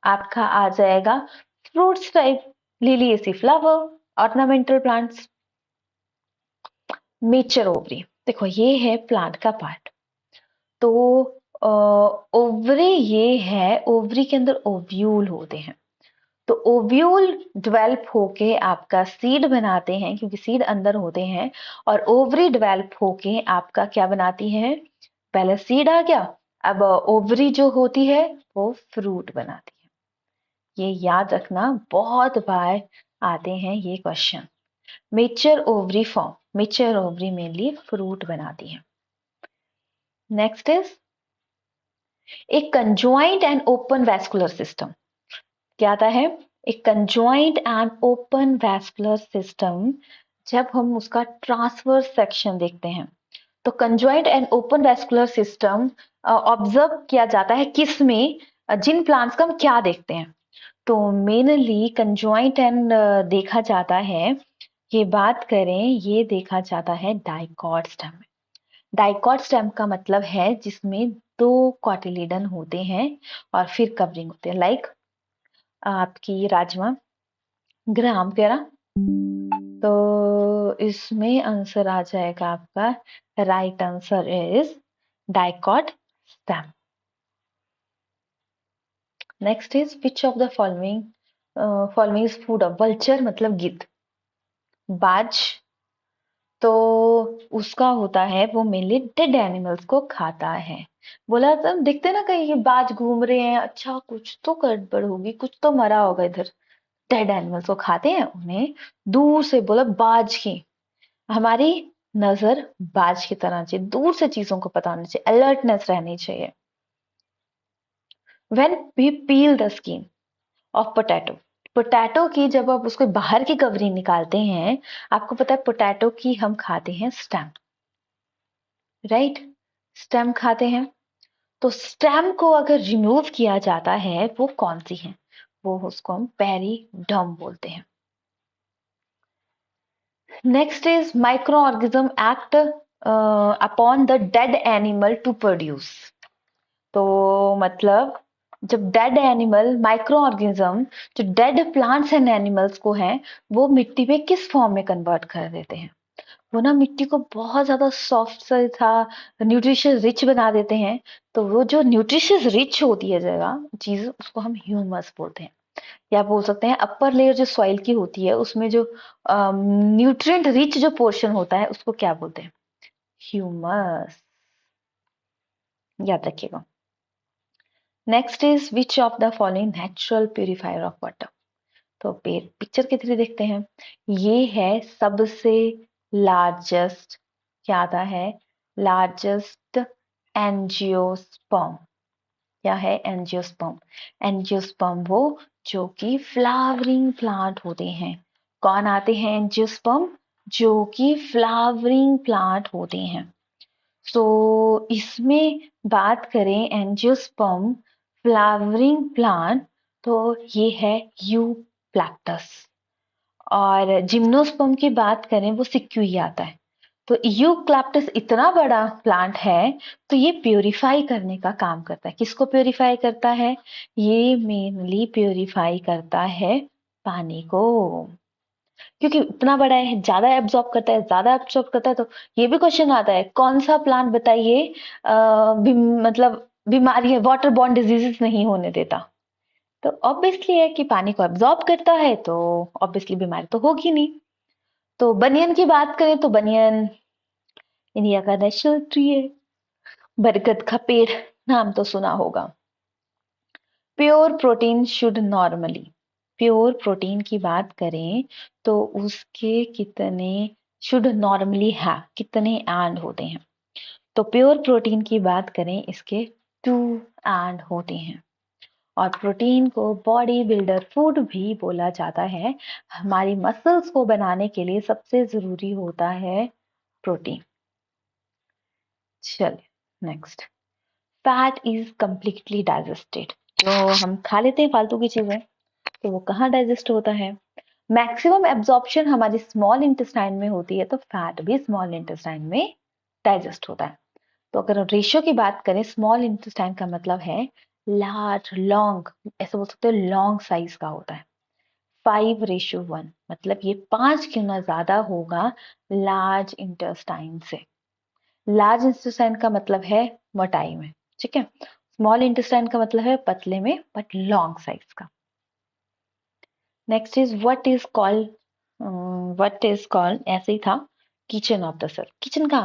आपका आ जाएगा fruits type, Liliaceae flower, ornamental plants. Mature ovary, देखो ये है प्लांट का पार्ट। तो ओवरी ये है, ओवरी के अंदर ओव्यूल होते हैं। तो ओव्यूल डेवलप होके आपका सीड बनाते हैं, क्योंकि सीड अंदर होते हैं, और ओवरी डेवलप होके आपका क्या बनाती है, पहले सीड आ गया, अब ओवरी जो होती है वो फ्रूट बनाती है। ये याद रखना, बहुत बार आते हैं ये question. Mature ovary form, mature ovary mainly fruit बनाती है। नेक्स्ट इज एक conjoint and open vascular system. क्या आता है, एक conjoint and open vascular system, जब हम उसका ट्रांसवर्स सेक्शन देखते हैं, तो conjoint and open vascular system observe किया जाता है किस में, जिन प्लांट्स का हम क्या देखते हैं, तो मेनली कंजॉइंट एंड देखा जाता है, ये बात करें, ये देखा जाता है डाइकॉट स्टेम में। डाइकॉट स्टेम का मतलब है जिसमें दो कॉटिलीडन होते हैं और फिर कवरिंग होते हैं, लाइक आपकी राजमा, ग्राम वगैरह। तो इसमें आंसर आ जाएगा आपका, right answer is dicot stem. Next is which of the following is food of vulture, मतलब गिद्ध। बाज तो उसका होता है, वो मेनली डेड एनिमल्स को खाता है। बोला तो दिखते ना कहीं ये बाज घूम रहे हैं, अच्छा कुछ तो गड़बड़ होगी, कुछ तो मरा होगा इधर। डेड एनिमल्स को खाते हैं, उन्हें दूर से बोला बाज की, हमारी नजर बाज की तरह चाहिए, दूर से चीजों को पता होना चाहिए, अलर्टनेस रहनी चाहिए। When we peel the skin of potato, potato की जब आप उसको बाहर की कवरिंग निकालते हैं, आपको पता है पोटैटो की हम खाते हैं स्टेम, राइट, स्टेम खाते हैं। तो स्टेम को अगर रिमूव किया जाता है, वो कौन सी है, वो उसको हम पेरिडर्म बोलते हैं। Next is microorganism act upon the dead animal to produce. तो मतलब जब डेड एनिमल, माइक्रो ऑर्गेनिज्म जो डेड प्लांट्स एंड एनिमल्स को हैं, वो मिट्टी में किस फॉर्म में कन्वर्ट कर देते हैं, वो ना मिट्टी को बहुत ज्यादा सॉफ्ट सा था, न्यूट्रिशियस रिच बना देते हैं। तो वो जो न्यूट्रिशियस रिच होती है जगह चीज, उसको हम ह्यूमस बोलते हैं। या बोल सकते हैं अपर लेयर जो सॉइल की होती है, उसमें जो न्यूट्रिएंट रिच जो पोर्शन होता है, उसको क्या बोलते हैं, ह्यूमस। याद रखिएगा। Next is which of the following natural purifier of water. तो पिक्चर के थ्रू देखते हैं, ये है सबसे लार्जेस्ट, क्या आता है, लार्जेस्ट एंजियोस्पर्म। क्या है, एंजियोस्पर्म। एंजियोस्पर्म वो जो कि फ्लावरिंग प्लांट होते हैं। कौन आते हैं एंजियोस्पर्म, जो कि फ्लावरिंग प्लांट होते हैं। सो इसमें बात करें एंजियोस्पर्म फ्लावरिंग प्लांट, तो ये है यूप्लैक्टस। और जिम्नोस्पर्म की बात करें, वो सिक्यूई आता है। तो यूक्लैप्टस इतना बड़ा प्लांट है, तो ये प्योरीफाई करने का काम करता है। किसको प्योरीफाई करता है, ये मेनली प्योरीफाई करता है पानी को, क्योंकि इतना बड़ा है, ज्यादा एब्जॉर्ब करता है, ज्यादा एब्जॉर्ब करता है। तो ये भी क्वेश्चन आता है, कौन सा प्लांट बताइए मतलब बीमारी है, वाटर बॉर्न डिजीजेस नहीं होने देता। तो ऑब्वियसली है कि पानी को एब्जॉर्ब करता है, तो ऑब्वियसली बीमारी तो होगी नहीं। तो बनियन की बात करें, तो बनियन इंडिया का नेशनल ट्री है, बरगद का पेड़, नाम तो सुना होगा। Pure protein should normally, pure protein की बात करें, तो उसके कितने शुड नॉर्मली है, कितने एंड होते हैं। तो प्योर प्रोटीन की बात करें, इसके 2 एंड होते हैं। और प्रोटीन को बॉडी बिल्डर फूड भी बोला जाता है। हमारी मसल्स को बनाने के लिए सबसे जरूरी होता है प्रोटीन। चलिए next, fat is completely digested. तो हम खा लेते हैं फालतू की चीजें, तो वो कहाँ डाइजेस्ट होता है, मैक्सिमम एब्जॉर्प्शन हमारी स्मॉल इंटेस्टाइन में होती है, तो फैट भी स्मॉल इंटेस्टाइन में डाइजेस्ट होता है। तो अगर रेशियो की बात करें, स्मॉल इंटेस्टाइन का मतलब है लार्ज लॉन्ग, ऐसे बोल सकते हो लॉन्ग साइज का होता है। 5:1, मतलब ये 5 गुना ज्यादा होगा लार्ज इंटेस्टाइन से। लार्ज इंटेस्टाइन का मतलब है मोटाई में, ठीक है। स्मॉल इंटेस्टाइन का मतलब है पतले में बट लॉन्ग साइज का। Next is what is called, ऐसे ही था, kitchen of the cell. Kitchen का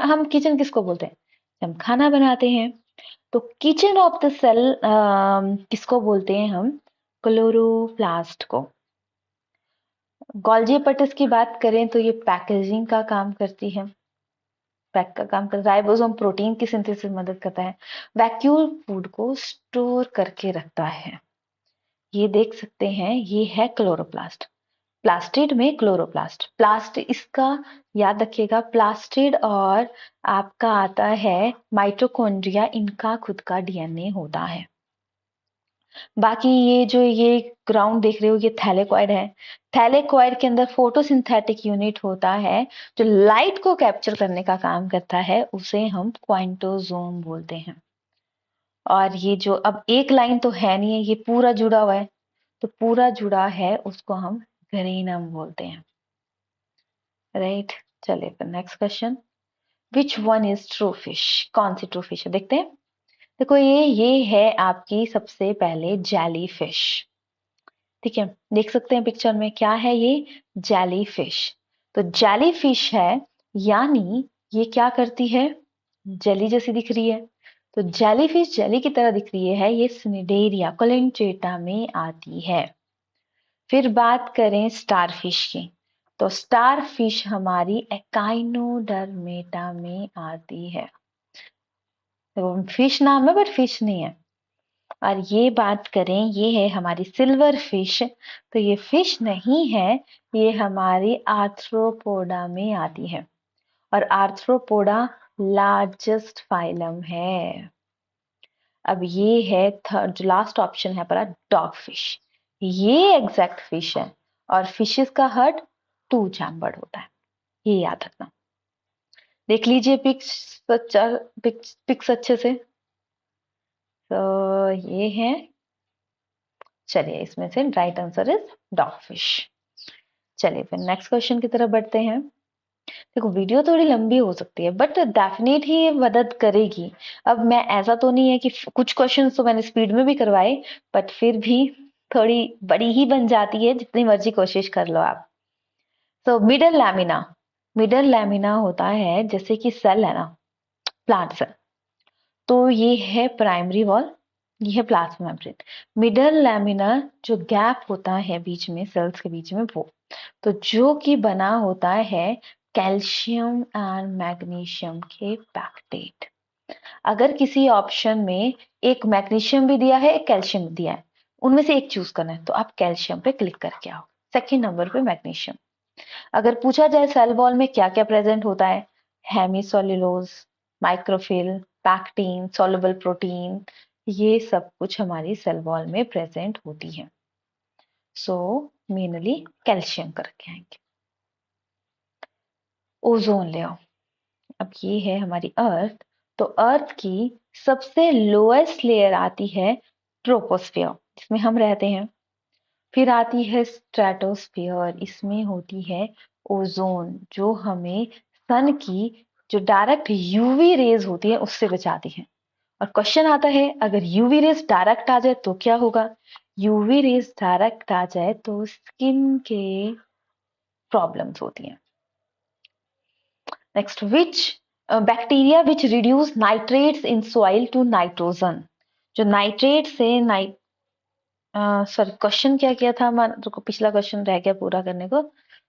हम किचन किसको बोलते हैं? जब हम खाना बनाते हैं। तो किचन ऑफ द सेल किसको बोलते हैं हम? क्लोरोप्लास्ट को। गोल्जी एपेटाइटिस की बात करें तो ये पैकेजिंग का काम करती है, पैक का काम करता है। राइबोसोम प्रोटीन की सिंथेसिस में मदद करता है। वैक्यूल फूड को स्टोर करके रखता है। ये देख सकते हैं, ये है क्लोरोप्लास्ट। प्लास्टिड में क्लोरोप्लास्ट, प्लास्ट इसका याद रखिएगा, प्लास्टिड और आपका आता है माइटोकॉन्ड्रिया, इनका खुद का डीएनए होता है। बाकी ये ग्राउंड देख रहे हो, ये थैलेकॉइड है। थैलेकॉइड के अंदर फोटोसिंथेटिक यूनिट होता है जो लाइट को कैप्चर करने का काम करता है, उसे हम क्वांटोसोम बोलते हैं। और ये जो अब एक लाइन तो है नहीं है, ये पूरा जुड़ा हुआ है, तो पूरा जुड़ा है उसको हम ग्रेनम बोलते हैं। राइट, चलिए फिर next question. Which one is true fish? कौन सी ट्रू फिश है देखते हैं। देखो ये है आपकी सबसे पहले जेली फिश। ठीक है, देख सकते हैं पिक्चर में क्या है, ये जेली फिश। तो जेली फिश है, यानी ये क्या करती है? जेली जैसी दिख रही है। तो जेली फिश जेली की तरह दिख रही है, ये सिनिडेरिया कोलेंटेटा में आती है। फिर बात करें स्टार फिश की, तो स्टार फिश हमारी एकाइनोडर्मेटा में आती है। तो फिश नाम है बट फिश नहीं है। और ये बात करें, ये है हमारी सिल्वर फिश, तो ये फिश नहीं है, ये हमारी आर्थ्रोपोडा में आती है। और आर्थ्रोपोडा लार्जेस्ट फाइलम है। अब ये है थर्ड, जो लास्ट ऑप्शन है पर डॉग फिश, ये एग्जैक्ट फिश है। और फिशेस का हर्ट 2 चैम्बर्ड होता है, ये याद रखना। देख लीजिए पिक्स अच्छे से। तो ये है, चलिए इसमें से right answer is dog fish. चलिए फिर नेक्स्ट क्वेश्चन की तरफ बढ़ते हैं। देखो वीडियो थोड़ी लंबी हो सकती है बट डेफिनेट ही मदद करेगी। अब मैं ऐसा तो नहीं है कि कुछ क्वेश्चंस तो मैंने स्पीड में भी करवाए, बट फिर भी थोड़ी बड़ी ही बन जाती है, जितनी मर्जी कोशिश कर लो आप। तो मिडल लैमिना होता है जैसे कि सेल है ना, प्लांट सेल। तो ये है प्राइमरी वॉल, ये है प्लाज्मा मेम्ब्रेन। मिडल लैमिना जो गैप होता है बीच में सेल्स के बीच में, वो तो जो कि बना होता है कैल्शियम एंड मैग्नीशियम के पैक्टेट। अगर किसी ऑप्शन में एक मैग्नीशियम भी दिया है, एक कैल्शियम भी दिया है, उनमें से एक चूज करना है, तो आप कैल्शियम पे क्लिक करके आओ, सेकेंड नंबर पे मैग्नीशियम। अगर पूछा जाए सेल वॉल में क्या क्या प्रेजेंट होता है, हेमीसोल्यूलोज, माइक्रोफिल, पैक्टीन, सॉल्युबल प्रोटीन, ये सब कुछ हमारी सेल वॉल में प्रेजेंट होती है। सो मेनली कैल्शियम करके आएंगे। ओजोन लेयर, अब ये है हमारी अर्थ। तो अर्थ की सबसे लोएस्ट लेयर आती है ट्रोपोस्फियर, जिसमें हम रहते हैं। फिर आती है स्ट्रेटोस्फियर, इसमें होती है ओजोन, जो हमें सन की जो डायरेक्ट यूवी रेज होती है उससे बचाती है। और क्वेश्चन आता है, अगर यूवी रेज डायरेक्ट आ जाए तो क्या होगा? यूवी रेज डायरेक्ट आ जाए तो स्किन के प्रॉब्लम्स होती हैं। Next, which bacteria which reduce nitrates in soil to nitrogen. जो नाइट्रेट से सॉरी क्वेश्चन क्या किया था हमारा, तो पिछला क्वेश्चन रह गया पूरा करने को।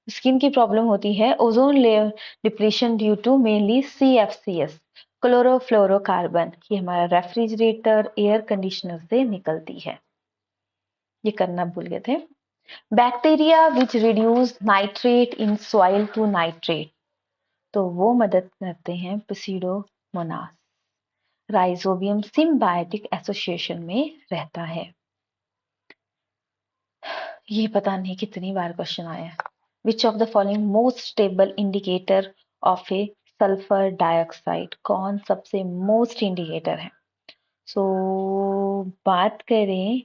स्किन की प्रॉब्लम होती है ozone layer depletion due to mainly CFCs, chlorofluorocarbon. ये हमारा रेफ्रिजरेटर एयर कंडीशनर से निकलती है, ये करना भूल गए थे। Bacteria which reduce nitrate in soil to nitrate, तो वो मदद करते हैं पिसीडोमोनास। राइजोबियम सिम्बायोटिक एसोसिएशन में रहता है। ये पता नहीं कितनी बार क्वेश्चन आया है। विच of the following most stable indicator of A sulphur dioxide, कौन सबसे मोस्ट इंडिकेटर है? सो बात करें,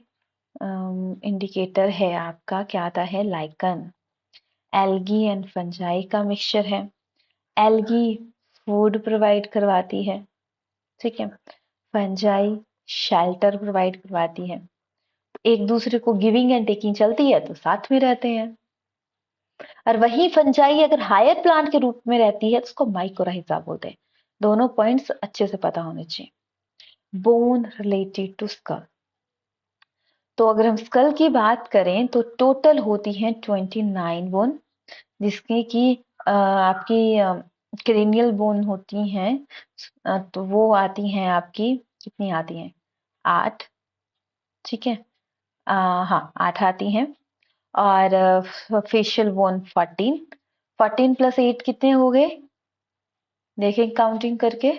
इंडिकेटर है आपका, क्या आता है? लाइकन। एल्गी एंड फंजाई का मिक्सचर है। एल्गी फूड प्रोवाइड करवाती है, ठीक है, फंजाई शेल्टर प्रोवाइड करवाती है। एक दूसरे को गिविंग एंड टेकिंग चलती है तो साथ में रहते हैं। और वही फंजाई अगर हायर प्लांट के रूप में रहती है तो उसको माइकोराइजा बोलते हैं। दोनों पॉइंट्स अच्छे से पता होने चाहिए। बोन रिलेटेड टू स्कल, तो अगर हम स्कल की बात करें तो टोटल होती है 29 बोन, जिसके कि आपकी क्रेनियल बोन होती हैं, तो वो आती हैं आपकी, कितनी आती हैं, 8। ठीक है, हाँ 8 आती हैं। और फेशियल बोन 14, 14 प्लस 8 कितने हो गए, देखें काउंटिंग करके,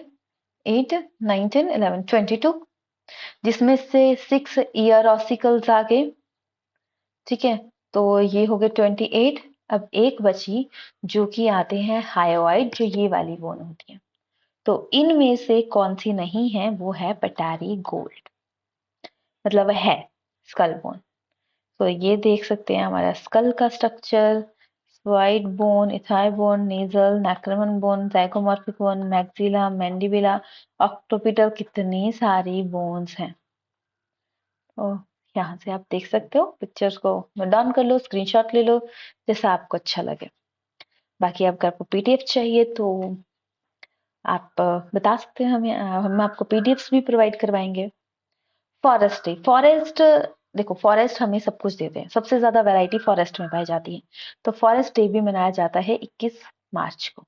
8 9 10 11 22, जिसमें से 6 ईयर ऑसिकल्स आ गए। ठीक है, तो ये हो गए 28। अब एक बची जो कि आते हैं हायोइड, जो ये वाली बोन होती है। तो इनमें से कौन सी नहीं है, वो है पेटारी गोल्ड, मतलब है स्कल बोन। तो ये देख सकते हैं हमारा स्कल का स्ट्रक्चर, स्फाइड बोन, इथाई bone, nasal, lacrimal bone, zygomorphic bone, maxilla, mandible, occipital, कितनी सारी बोन्स हैं। तो यहाँ से आप देख सकते हो, पिक्चर्स को नोट डाउन कर लो, स्क्रीनशॉट ले लो, जैसा आपको अच्छा लगे। बाकी अगर आपको पीडीएफ चाहिए तो आप बता सकते हैं हमें, हम आपको पीडीएफ्स भी प्रोवाइड करवाएंगे। फॉरेस्ट डे, फॉरेस्ट, देखो फॉरेस्ट हमें सब कुछ देते हैं, सबसे ज्यादा वैरायटी फॉरेस्ट में पाई जाती है, तो फॉरेस्ट डे भी मनाया जाता है 21 मार्च को।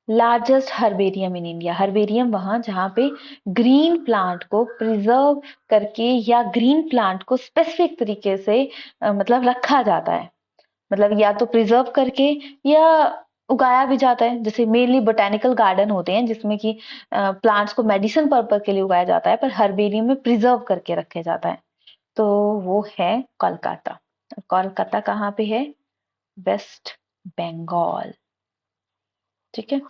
Largest herbarium in India, herbarium वहां जहां पे ग्रीन प्लांट को प्रिजर्व करके या ग्रीन प्लांट को स्पेसिफिक तरीके से मतलब रखा जाता है, मतलब या तो प्रिजर्व करके या उगाया भी जाता है। जैसे मेनली बोटेनिकल गार्डन होते हैं जिसमें कि प्लांट्स को मेडिसिन पर्पज के लिए उगाया जाता है, पर हर्बेरियम में प्रिजर्व करके रखे जाता है, तो वो है कोलकाता। कोलकाता कहाँ पे है, वेस्ट बंगाल। ठीक है,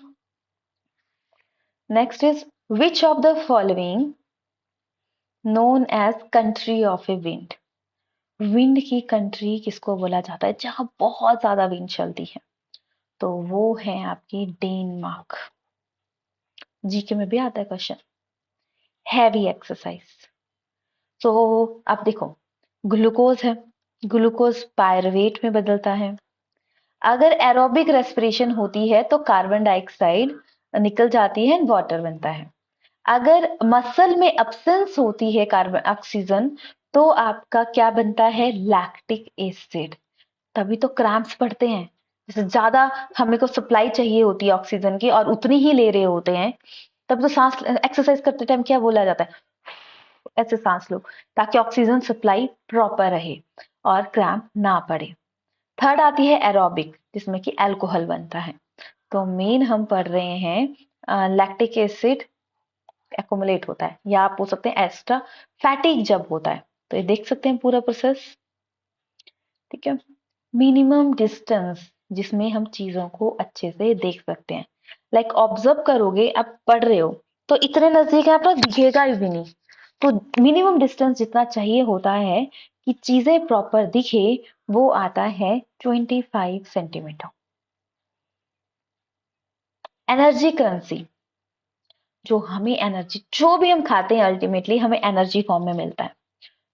next is which of the following known as country of a wind, wind की कंट्री किसको बोला जाता है जहां बहुत ज्यादा विंड चलती है, तो वो है आपकी डेनमार्क। जीके में भी आता है क्वेश्चन। हैवी एक्सरसाइज, तो आप देखो ग्लूकोज है, ग्लूकोज पायरुवेट में बदलता है। अगर एरोबिक रेस्पिरेशन होती है तो कार्बन डाइऑक्साइड निकल जाती है, वाटर बनता है। अगर मसल में अब्सेंस होती है कार्बन ऑक्सीजन, तो आपका क्या बनता है, लैक्टिक एसिड। तभी तो क्रैम्प्स पड़ते हैं, जैसे ज्यादा हमें को सप्लाई चाहिए होती है ऑक्सीजन की और उतनी ही ले रहे होते हैं, तब तो सांस एक्सरसाइज करते टाइम क्या बोला जाता है, ऐसे सांस लो, ताकि ऑक्सीजन सप्लाई प्रॉपर रहे और क्रैम्प ना पड़े। थर्ड आती है एरोबिक, जिसमें कि अल्कोहल बनता है। तो मेन हम पढ़ रहे हैं लैक्टिक एसिड एक्युमुलेट होता है, या आप बोल सकते हैं एक्स्ट्रा फैटिक जब होता है। तो ये देख सकते हैं पूरा प्रोसेस। ठीक है, मिनिमम डिस्टेंस जिसमें हम चीजों को अच्छे से देख सकते हैं, लाइक ऑब्जर्व करोगे, आप पढ़ रहे हो तो इतने नजदीक है आपको दिखेगा ही भी नहीं, तो मिनिमम डिस्टेंस जितना चाहिए होता है कि चीजें प्रॉपर दिखे, वो आता है 25 सेंटीमीटर। एनर्जी करेंसी, जो हमें एनर्जी, जो भी हम खाते हैं अल्टीमेटली हमें एनर्जी फॉर्म में मिलता है,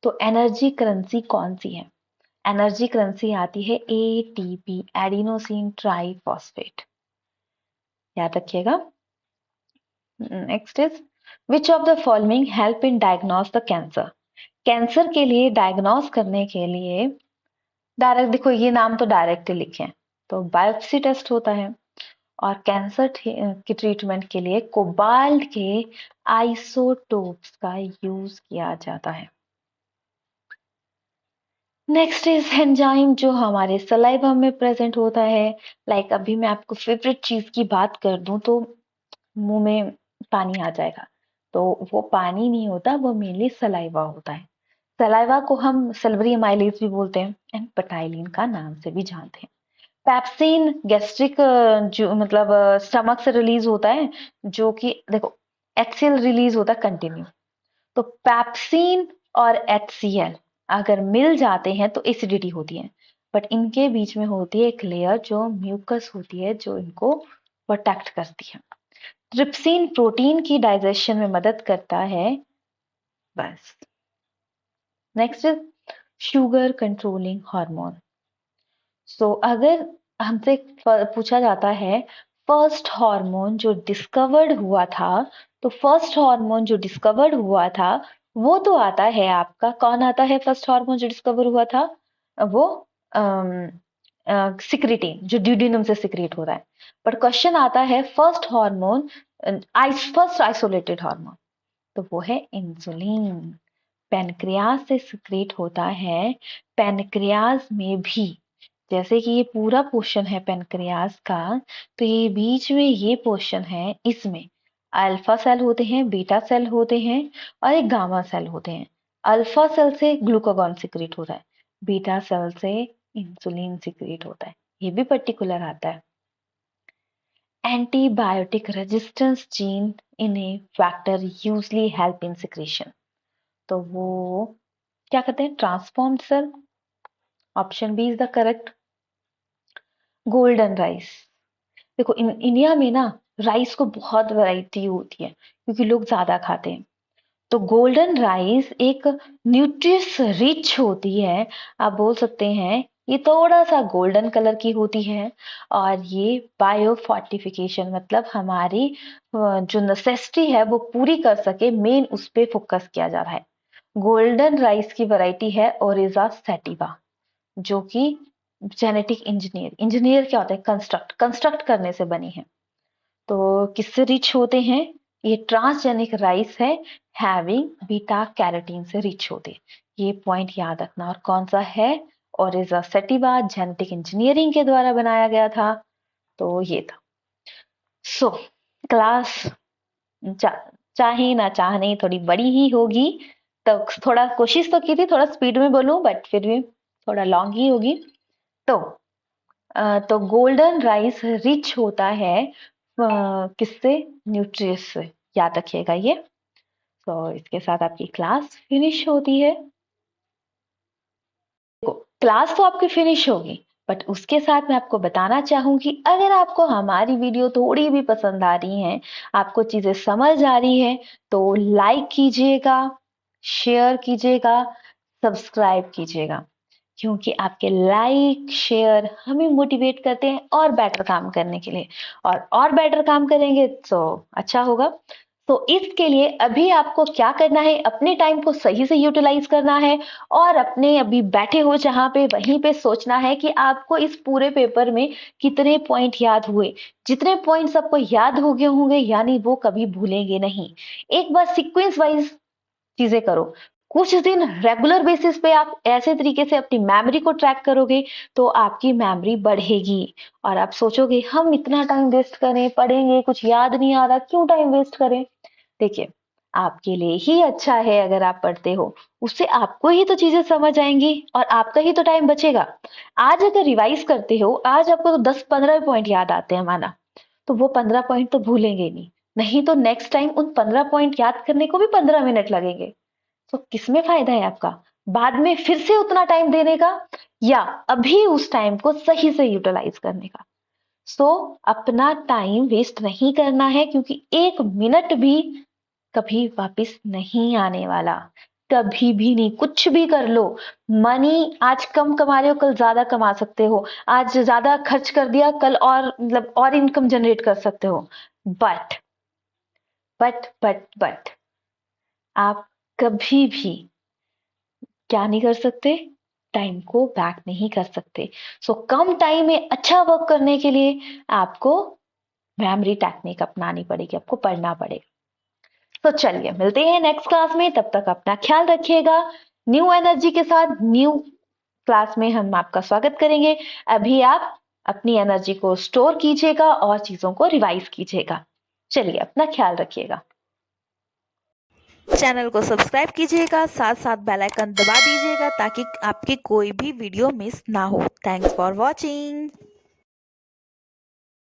तो एनर्जी करेंसी कौन सी है, एनर्जी करेंसी आती है एटीपी, एडिनोसिन ट्राइफॉस्फेट, याद रखिएगा। Next is which of the following help in diagnose the cancer, cancer के लिए डायग्नोस करने के लिए डायरेक्ट, देखो ये नाम तो डायरेक्ट लिखे हैं, तो बायोप्सी टेस्ट होता है। और कैंसर की ट्रीटमेंट के लिए कोबाल्ट के आइसोटोप्स का यूज किया जाता है। नेक्स्ट इज एंजाइम, जो हमारे सलाइवा में प्रेजेंट होता है। लाइक अभी मैं आपको फेवरेट चीज की बात कर दूं तो मुंह में पानी आ जाएगा, तो वो पानी नहीं होता, वो मेनली सलाइवा होता है। सलाइवा को हम सल्वरी एमाइलेज भी बोलते हैं एंड पटाइलिन का नाम से भी जानते हैं। पेप्सिन गैस्ट्रिक, जो मतलब स्टमक से रिलीज होता है, जो कि देखो एक्सेल रिलीज होता है कंटिन्यू, तो पेप्सिन और HCl अगर मिल जाते हैं तो एसिडिटी होती है, बट इनके बीच में होती है एक लेयर जो म्यूकस होती है, जो इनको प्रोटेक्ट करती है। ट्रिप्सिन प्रोटीन की डाइजेशन में मदद करता है, बस। Next is sugar controlling hormone. So अगर हमसे पूछा जाता है फर्स्ट हार्मोन जो डिस्कवर्ड हुआ था, तो फर्स्ट हार्मोन जो डिस्कवर्ड हुआ था वो तो आता है आपका, कौन आता है फर्स्ट हार्मोन जो डिस्कवर हुआ था? वो सिक्रिटीन, जो ड्यूडिनम से सिक्रेट हो रहा है। बट क्वेश्चन आता है first hormone, first isolated hormone, तो वो है इंसुलिन। पैनक्रियाज से सिक्रेट होता है। पैनक्रियाज में भी, जैसे कि ये पूरा पोर्शन है पैनक्रियाज का, तो ये बीच में ये पोर्शन है, इसमें अल्फा सेल होते हैं, बीटा सेल होते हैं और एक गामा सेल होते हैं। अल्फा सेल से ग्लूकागॉन सिक्रेट होता है, बीटा सेल से इंसुलिन सिक्रेट होता है, ये भी पर्टिकुलर आता है। Antibiotic resistance gene in a factor usually help in secretion, तो वो क्या कहते हैं? Transformed cell. Option B is the correct. Golden rice, देखो इंडिया में ना राइस को बहुत वैरायटी होती है क्योंकि लोग ज्यादा खाते हैं। तो गोल्डन राइस एक न्यूट्रियस रिच होती है, आप बोल सकते हैं ये थोड़ा सा गोल्डन कलर की होती है, और ये बायो फोर्टिफिकेशन मतलब हमारी जो नेसेसिटी है वो पूरी कर सके, मेन उस पे फोकस किया जा रहा है। गोल्डन राइस की वैरायटी है ओरिजा सैटिवा, जो कि जेनेटिक इंजीनियर क्या होता है? कंस्ट्रक्ट करने से बनी है। तो किससे रिच होते हैं? ये ट्रांसजेनिक राइस है, हैविंग बीटा कैरोटीन से रिच होते हैं, ये पॉइंट याद रखना। और कौन सा है? ओरिजा सैटिवा, जेनेटिक इंजीनियरिंग के द्वारा बनाया गया था, तो ये था। सो क्लास चा, चाहे ना चाहने थोड़ी बड़ी ही होगी, तो थोड़ा कोशिश तो की थी थोड़ा स्पीड में बोलूं, बट फिर भी थोड़ा लॉन्ग ही होगी। तो तो गोल्डन राइस रिच होता है किससे? न्यूट्रिएंट्स से, याद रखिएगा ये। तो इसके साथ आपकी क्लास फिनिश होती है। देखो क्लास तो आपकी फिनिश होगी, बट उसके साथ मैं आपको बताना चाहूंगी, अगर आपको हमारी वीडियो थोड़ी भी पसंद आ रही है, आपको चीजें समझ आ रही है, तो लाइक कीजिएगा, शेयर कीजिएगा, सब्सक्राइब कीजिएगा, क्योंकि आपके लाइक शेयर हमें मोटिवेट करते हैं और बेटर काम करने के लिए, और बेटर काम करेंगे तो अच्छा होगा। तो इसके लिए अभी आपको क्या करना है? अपने टाइम को सही से यूटिलाइज करना है, और अपने अभी बैठे हो जहां पे, वहीं पे सोचना है कि आपको इस पूरे पेपर में कितने पॉइंट याद हुए। जितने पॉइंट्स आपको याद हो गए होंगे, यानी वो कभी भूलेंगे नहीं। एक बार सीक्वेंस वाइज चीजें करो। कुछ दिन रेगुलर बेसिस पे आप ऐसे तरीके से अपनी मेमोरी को ट्रैक करोगे, तो आपकी मेमोरी बढ़ेगी, और आप सोचोगे हम इतना टाइम वेस्ट करें, पढ़ेंगे कुछ याद नहीं आ रहा, क्यों टाइम वेस्ट करें? देखिए, आपके लिए ही अच्छा है अगर आप पढ़ते हो, उससे आपको ही तो चीजें समझ आएंगी और आपका ही तो टाइम बचेगा। आज अगर रिवाइज करते हो, आज आपको तो 10-15 पॉइंट याद आते हैं माना, तो वो 15 पॉइंट तो भूलेंगे नहीं, नहीं तो नेक्स्ट टाइम उन 15 पॉइंट याद करने को भी 15 मिनट लगेंगे। तो किसमें फायदा है आपका? बाद में फिर से उतना टाइम देने का, या अभी उस टाइम को सही से यूटिलाइज करने का? सो अपना टाइम वेस्ट नहीं करना है, क्योंकि एक मिनट भी कभी वापस नहीं आने वाला, कभी भी नहीं। कुछ भी कर लो, मनी आज कम कमा रहे हो, कल ज्यादा कमा सकते हो, आज ज्यादा खर्च कर दिया, कल और मतलब और इनकम जनरेट कर सकते हो। बट बट आप कभी भी क्या नहीं कर सकते? टाइम को बैक नहीं कर सकते। सो कम टाइम में अच्छा वर्क करने के लिए आपको मेमोरी टेक्निक अपनानी पड़ेगी, आपको पढ़ना पड़ेगा। तो चलिए मिलते हैं नेक्स्ट क्लास में, तब तक अपना ख्याल रखिएगा। न्यू एनर्जी के साथ न्यू क्लास में हम आपका स्वागत करेंगे। अभी आप अपनी एनर्जी को स्टोर कीजिएगा और चीजों को रिवाइज कीजिएगा। चलिए अपना ख्याल रखिएगा। चैनल को सब्सक्राइब कीजिएगा, साथ साथ बेल आइकन दबा दीजिएगा ताकि आपकी कोई भी वीडियो मिस ना हो। Thanks for watching.